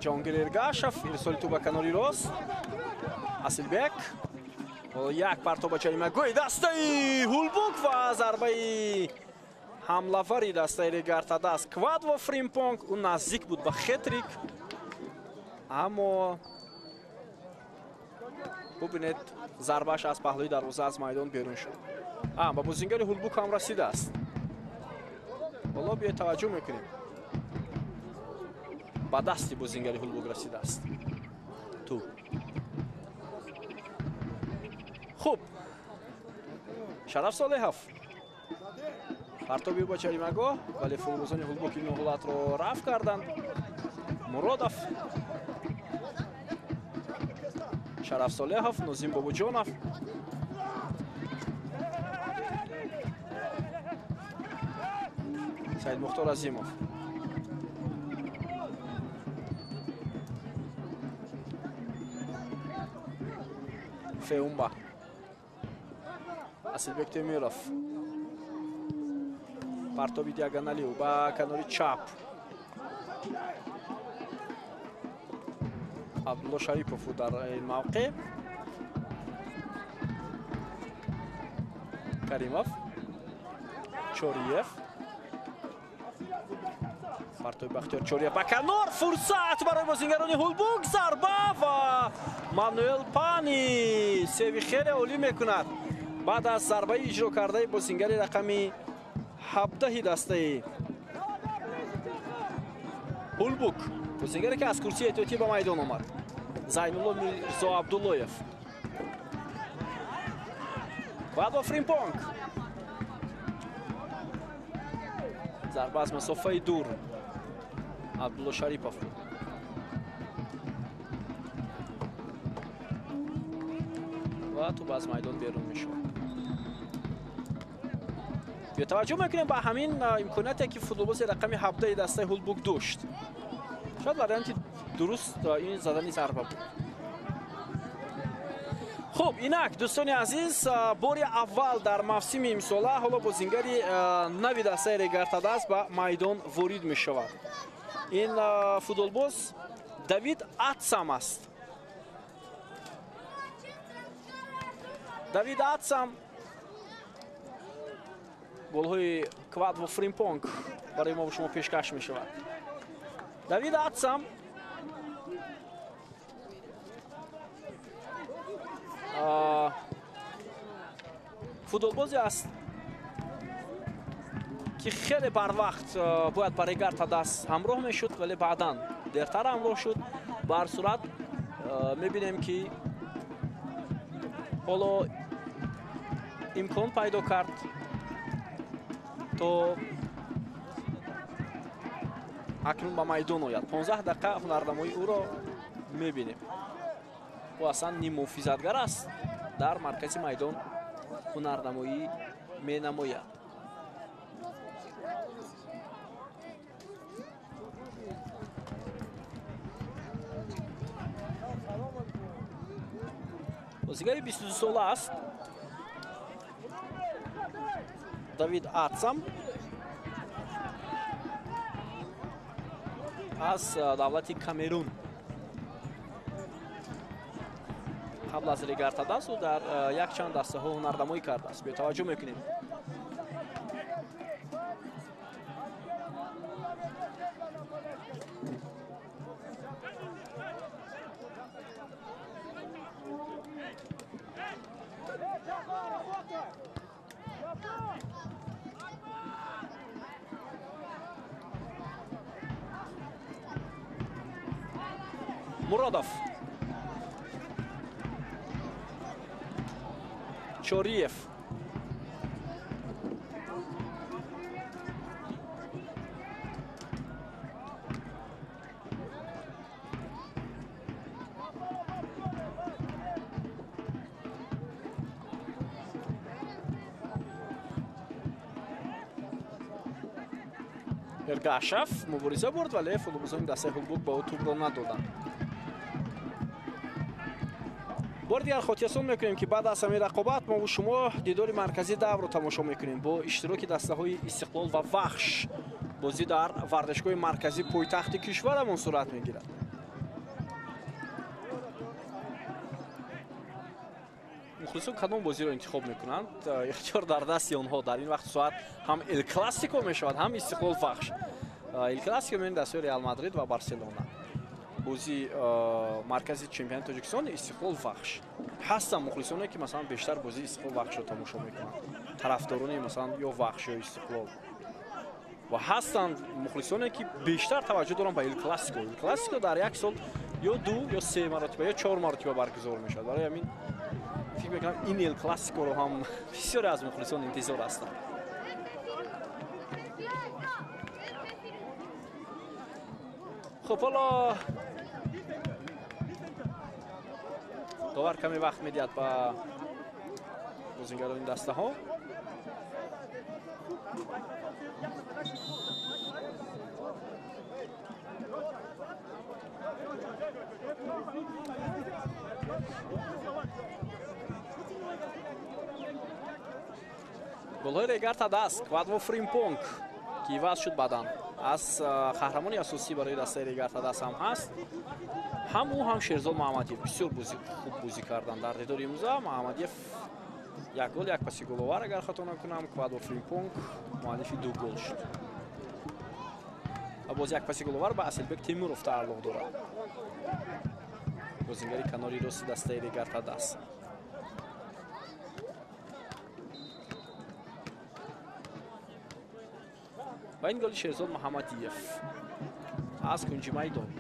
جهانگیر ارگاشев ارسال توپ به کنار راست اسیلبek یک پرتاب جریمه گوی دسته هولبوک و ضربه حمله‌وری دسته رگارتا دست کواد و فریمپونگ اون نزدیک بود به خطریک اما ببینید ضربهش از پهلوی دروازه از میدان بیرون شد با بازیگر هولبوک هم رسیده است والا بیا توجه میکنیم با دستی بازیگر هولبوک رسیده است تو خوب شرف صالحов پرتابی با جریمه‌گاه ولی فوتبالبازان هولبوک این حالت رو رفع کردند مرادов شرف صالحов نازیم بابوجانов سعید مختار عظیمov فئونبا اسیلبek темиров پرتابی دیاگونالی و با کناری چپ عبدالله شریپов در این موقع کریمов چوریف پرتابی بختیار چوریف با کنار فرصت برای بازیگران هولبوک ضربه و مانوئل پانی سیوی خیلی عالی میکند بعد از ضربه اجرا کرده بازیگر رقمی 17 دسته هولبوک بازیگری که از کرسی احتیاطی به میدان آمد زینالله میرزا عبداللهیف بعد با فریمپونگ ضربه از مسافه دور عبدالله شریپов و تو باز میدان بیرون میشه بیا توجه میکنیم با همین امکاناتی که فوتبالباز رقم 17 دسته هولبوک داشت شاید وریانت درست این زدن ضربه بود خب اینک دوستان عزیز باری اول در موسم امساله حالا بازیگری نوی دسته رگارتا دست به میدان وارد میشود این فوتبالباز давид атсам است давид атсам گل‌های کواد و فریمپونگ برای ما و شما پیشکش می شود давид атсам فوتبالبازی است که خیلی بر وقت باید برای رگارتا دست همراه می شد ولی بعداً دертر همراه شد. بر صورت میبینیم که حالا امکان پیدا کرد تا اکنون به میدان آید. 15 دقیقه هنرنمایی او را میبینیم. او اصلا نیم محافظتگر است، در مرکز میدان هنرنمایی مینماید. بازیگر 22 ساله است، давид ацам از دولت کامرون. قبل از ریگارتاداس او در یک چند دسته ها هنرنمایی کرده است. به توجه میکنیم مرادов, چوریف، ергашев мубориза бурд, вале футболбозони дастаи ҳулбук ба ӯ тӯбро надоданд. بار دیگر خاطرتان میکنیم که بعد از همین رقابت ما و شما دیدار مرکزی دو رو تماشا میکنیم با اشتراک دسته های استقلال و وحش. بازی در ورزشگاه مرکزی پایتخت کشورمون صورت میگیرد. مخلصان کدام بازی رو انتخاب میکنند؟ اختیار در دست آنها. در این وقت ساعت هم ال کلاسیکو میشود، هم استقلال وحش. ال کلاسیکو میان دست ریال مادرید و بارسلونا. بازی مرکزی چمپیون تاجیکستان استقلال وحش. هستن مخلصانی که مثلا بیشتر بازی استقلال وحش رو تماشا میکنند، طرفداران مثلا یا وحش یا استقلال. و هستن مخلصانی که بیشتر توجه دارن به ال کلاسیکو. ال کلاسیکو در یک سال یا 2 یا 3 مرتبه یا 4 مرتبه برگزار میشه. برای همین فکر میکنم این ال کلاسیکو رو هم بسیاری از مخلصان انتظار هستند. خب حالا داور کمی وقت میدهد با بازیگران این دسته ها. گل‌های ریگارتاداس، کوادرو فرینپونگ که عوض شد بعداً از قهرمانی اساسی برای دسته ریگارتاداس هم هست. هم او هم شیرزاد محمدیف بسیار خوب بازی کردند. در دیدار امروز محمدیف یک گل یک پاس گل آور اگر خطا نکنم. کوادرو فرینپونگ مؤلف 2 گل شد. باز یک پاس گل آور به اصلبک تیمورов تعلق دارد. بازیگری کناری راست دسته ریگارتاداس. و این گل شیرزاد محمدیف از کنج میدان.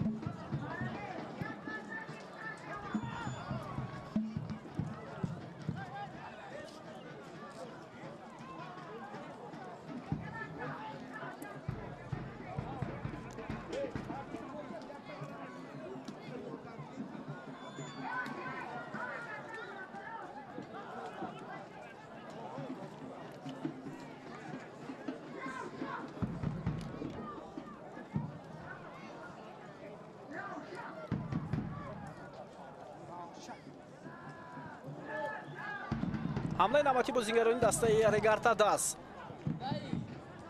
حمله نماتی بازیگران دسته ریگارتاداس.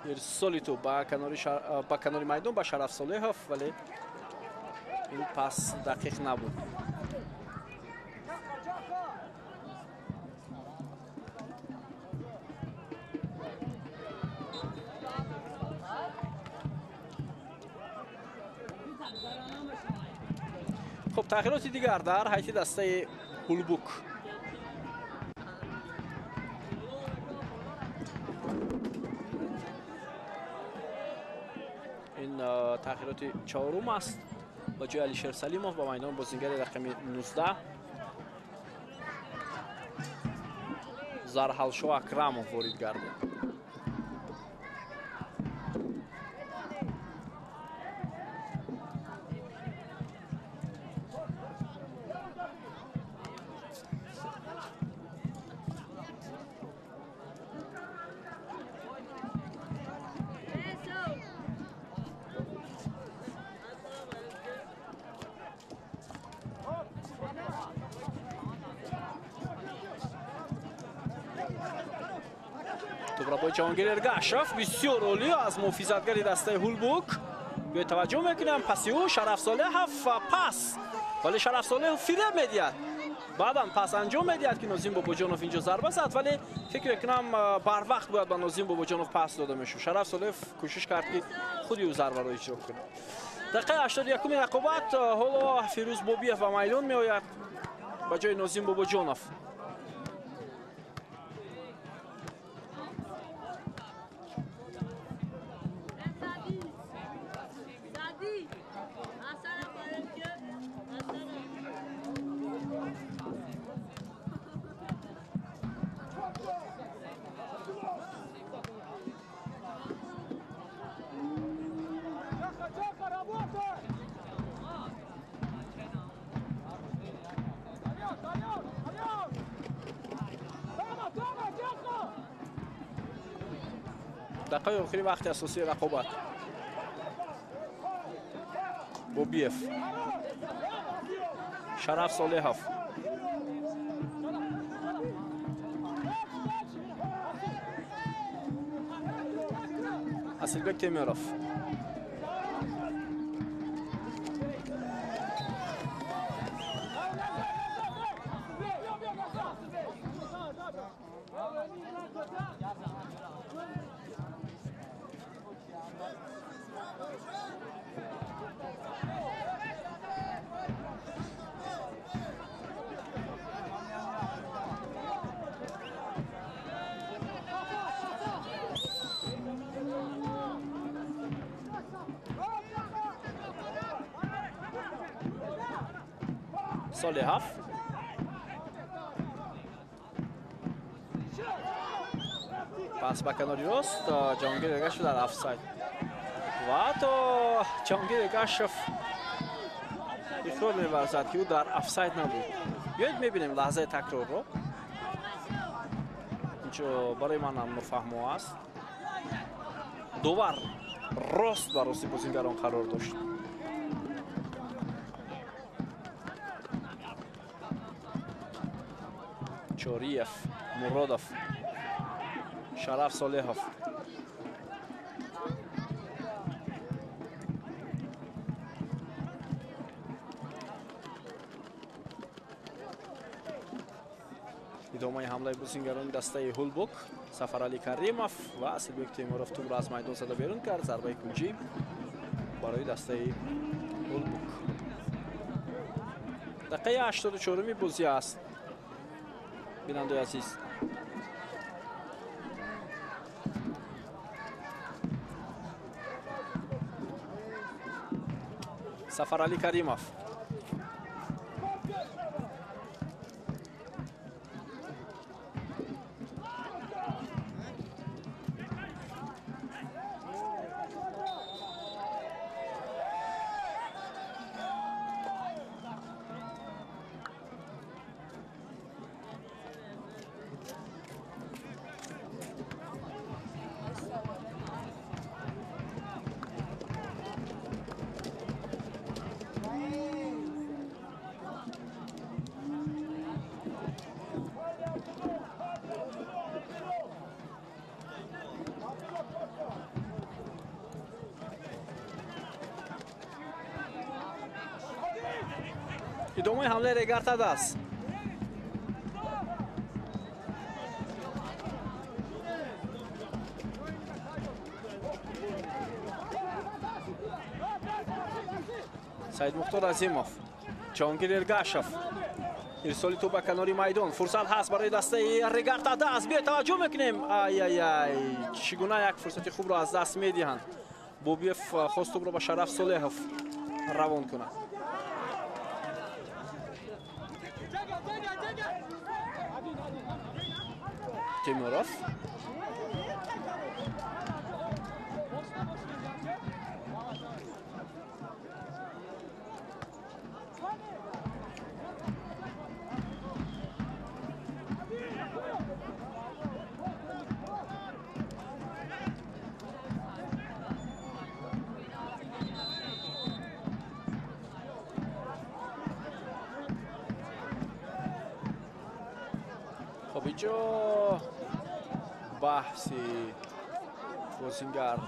ارسالی تو با کناری میدان با شرف صالحов، ولی این پاس دقیق نبود. خب تغییرات دیگر در حیث دسته هولبوک. این تغییرات چهارم است با جای علیشیر سلیموف با میدان بازیگر رقم 19 زرحلشو اکراموف وارد گردید. توپ جهانگیر ارگاشف بسیار عالی از محافظتگری دسته هولبوک. به توجه میکنم پسیو شرف صالحов پاس ولی شرف صالحов فریب میدید. بعداً پاس انجام میدید که نازیم باباجانوف اینجا ضربه زد ولی فکر میکنم بر وقت باید به نازیم باباجانوف پاس داده میشه. شرف صالحов کوشش کرد که خودی او ضربه را اجرا کنه. دقیقه 81 رقابت حالا فیروز بابیف و میدان میآید به جای نازیم باباجانوف. دقیقه آخری وقت اساسی رقابت بوبیف شرف صالحов Asilbek Temirov صالحов پاس به کناری راست جهانگیر ارگاشف در افساید و تو جهانگیر ارگاشف اخراج می‌ورزد که او در افساید نبود. بیایید می‌بینیم لحظه تکرار رو. اینجا برای من هم نفهمو است. دوبار راست بر راستی بازیگران قرار داشت. چوریف، مرادov، شرف صالحov ادامه حمله بازیگران دسته هولبوک سفرعلی کریمов و اسیلبک تیمورov توپ را از میدان زده بیرون کرد. ضربه کنجی برای دسته هولبوک. دقیقه 84 بازی است. بیننده عزیز سفرعلی کریمov ادامه حمله ریگارتاد است. سعید مختار عظیموف جهانگیر ارگاشف ارسال توپ به کناری میدان. فرصت هست برای دسته ریگارتاد است. بیا توجه میکنیم ای چگونه یک فرصت خوب را از دست میدهند. بوبیف خواست توپ را به شرف صالحov روان کند. Temurov. خب اینجا بحثی بازیگر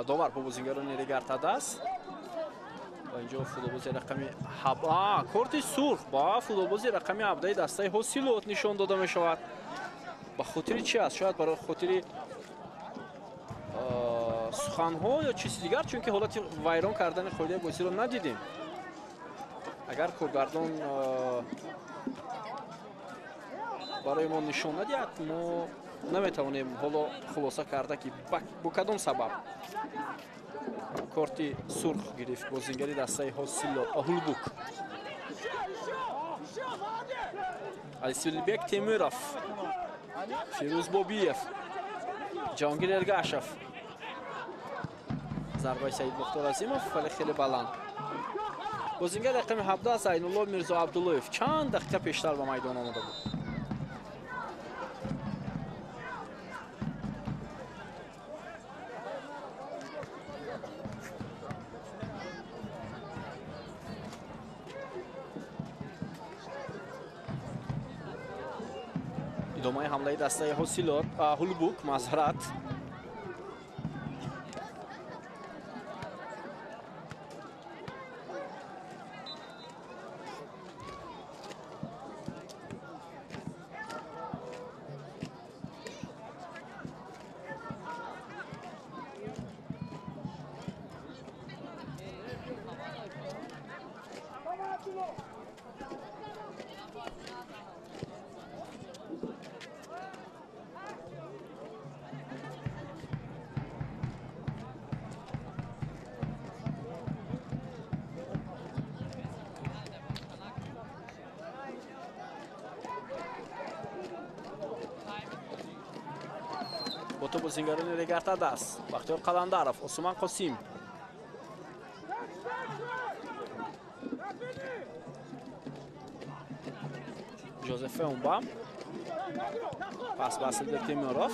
داور با بازیگر رو نگرد است و اینجا فوتبالبازی رقمی کارت سرخ با فوتبالبازی رقمی 17 دسته هوسیلوت نشان داده می شود. به خاطر چی است؟ شاید برای خاطر سخنها یا چیز دیگر، چون که حالت ویران کردن خورده بازی رو ندیدیم. اگر کارگردان برای ما نشان ندهد ما نمیتوانیم حالا خلاصه کرده که با کدام سبب کارت سرخ گرفت بازیگری دسته هوسیلوت هولبوک. علیسولیبک تیموروف، فیروز بابیف، جهانگیر ارگاشف، ضربه سعید مختار عظیمов ولی خیلی بلند. بازیگر رقم 17 زینالله میرزا عبداللهیف چند دقیقه پیشتر به میدان آمده بود. ادامه حمله دسته هوسیلوت هولبوک معذرت. با تو بازیگران نگرد است. بختیار قلندرов، عثمان قاسم، جوزف اونبام، پس باسل تیموروف،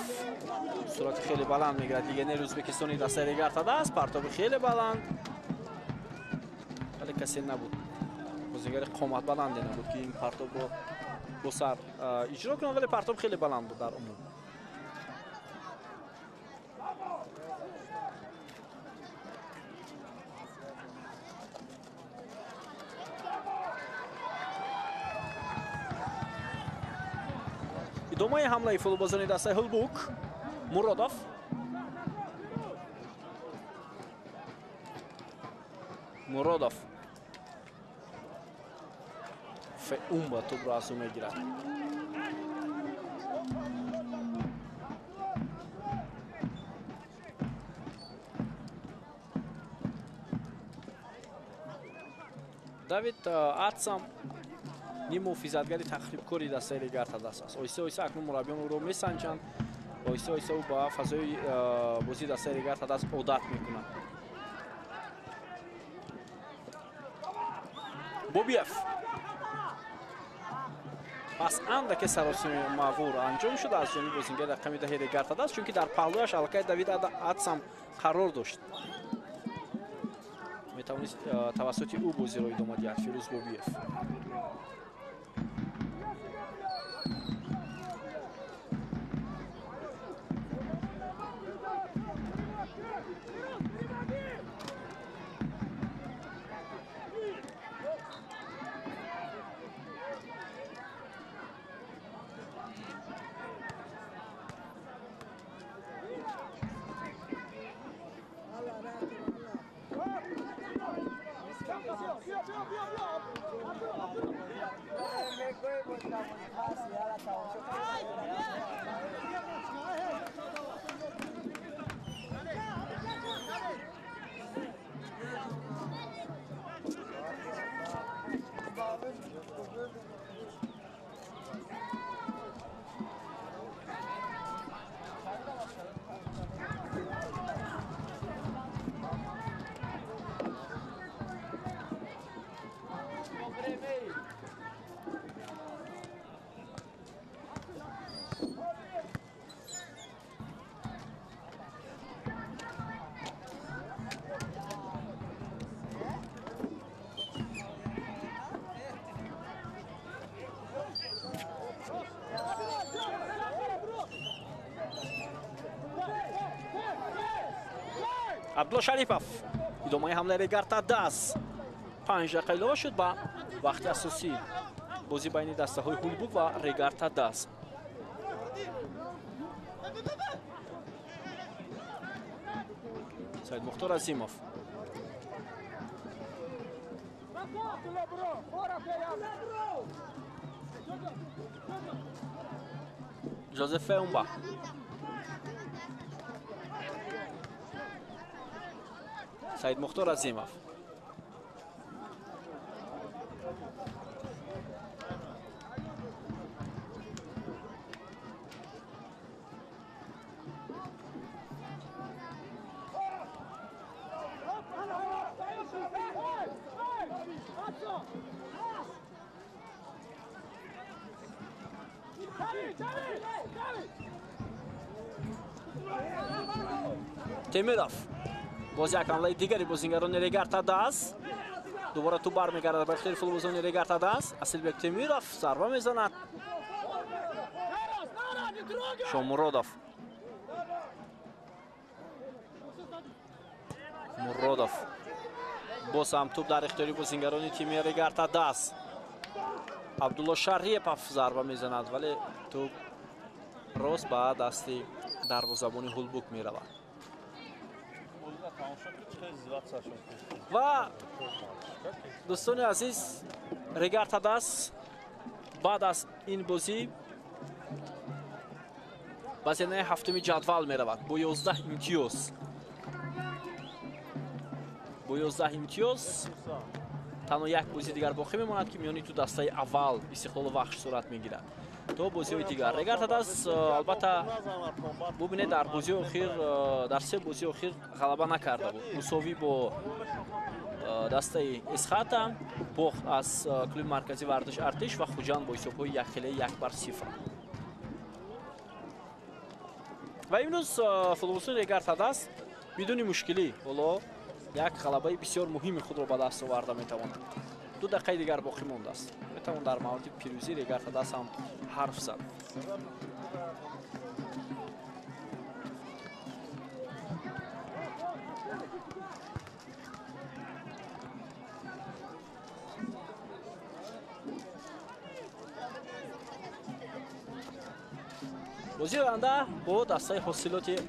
سرعت خیلی بلند میگیرد. لیگنر ازبکستانی دسته نگرد است. پرتاب خیلی بلند ولی کسی نبود، بازیگر قامت بلندی نبود که این پرتاب با سر اجرا کنه، ولی پرتاب خیلی بلند بود در عموم. ادامه حمله فوتبالبازان دسته هولبوک. مرادوف اون توپ را از او میگیرد. давид атсам ним муҳофизатгари тахрибкори дастаи нигартад аст. оҳиста оҳиста акнун мураббиён ӯро месанҷанд. оҳиста оҳиста ӯ ба фазои бозии дастаи нигартад аст одат мекунад. бобиев пас андаке саросими мағрур анҷом шуда аз ҷониби бозигари рақами 10 нигартад аст, чунки дар паҳлӯяш аллакай давид атсам қарор дошт. метавонист тавассути ӯ бозиро идома диҳад. фирӯз бобиев عبدالله شریفов ادامه حمله ریگارتا داس 5 دقیقه ایلافه شد با وقت اساسی بازی بین دسته های هولبوک و ریگارتا داس. سید مختار عظیمов جوزف فیومبا سید مختار عظیمов темиров باز یک حمله دیگری بازیگران ریگارتا داس دوباره تو برمیگردد به اختیار فوتبالبازان ریگارتا داس اسیلبек темиров ضربه میزند شامورودов муродов باز هم توپ در اختیار بازیگران تیم ریگارتا داس عبدالله شریفов ضربه میزند ولی توپ راست به دست دروازه‌بان هولبوک میرود و دوستان عزیز ریگارتا داس بعد از این بازی به زمینه هفتم جدول میرود با 11 امتیاز. با 11 امتیاز تنها یک بازی دیگر باقی میماند که میانی تو دسته اول استقلال وحش صورت میگیرد. تو بازی دیگر ریگارتا داس البته ببینید در بازی اخیر در سه بازی اخیر غلبه نکرده بود. مساوی با دسته اسخاتا باخت از کلوب مرکزی ورزش ارتش و خوجان با حساب‌های 1-0 و امروز فوتبالبازان ریگارتا داس بدون مشکلی والا یک غلبه بسیار مهم خود را به دست آورده میتواند. 2 دقیقه دیگر باقی مانده است. میتوان در مورد پیروزی ریگارتا داس هم حرف زد. بازی آینده با دسته حاصلات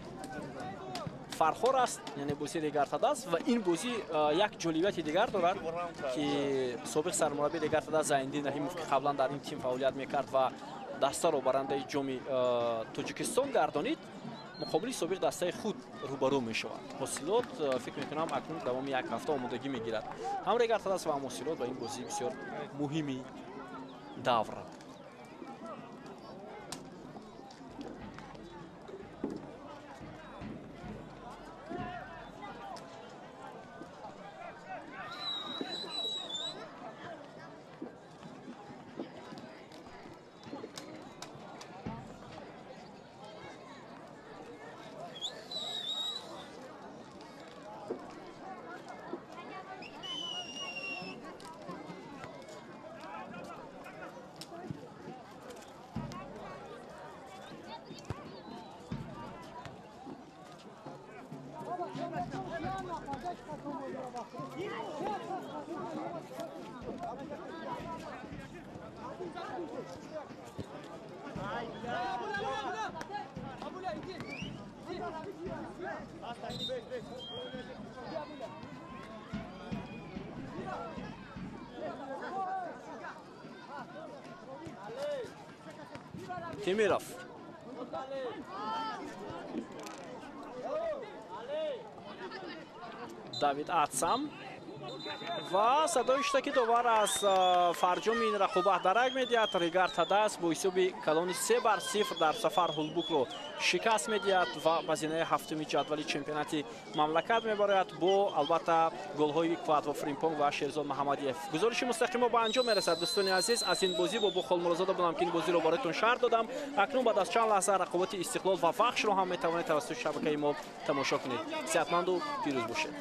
فرخور است، یعنی بازی ریگارتا داس و این بازی یک جالبیت دیگر دارد که سابق سرمربی ریگارتا داس زایندین رحیمов که قبلا در این تیم فعالیت میکرد و دسته را برنده جام تاجیکستان گردانید مقابل سابق دسته خود روبرو میشود. حاصلات فکر میکنم اکنون دوام یک هفته آمادگی میگیرد. هم ریگارتا داس و هم حاصلات و این بازی بسیار مهمی داور. темиров давид ацам ва садои иштаки довар аз фарҷоми ин рақобат дарак медиҳад. Ригар Тадас бо ҳисоби калони 3-0 дар сафар Ҳулбукро шикаст медиҳад ва ба зинаи ҳафтуми ҷадвали чемпионати мамлакат мебарояд бо албатта голҳои Квад ва Фримпонг ва Шерзод Маҳамадиев. гузориши мустақимо ба анҷом мерасад. дӯстони азиз, аз ин бозӣ бо Бухол Мурозода будам ки ин бозиро бароятон шарҳ додам. акнун баъд аз чанд лаҳза рақобати Истиқлол ва Вахшро ҳам метавонед тавассути шабакаи мо тамошо кунед. сеҳатманду пирӯз бошед.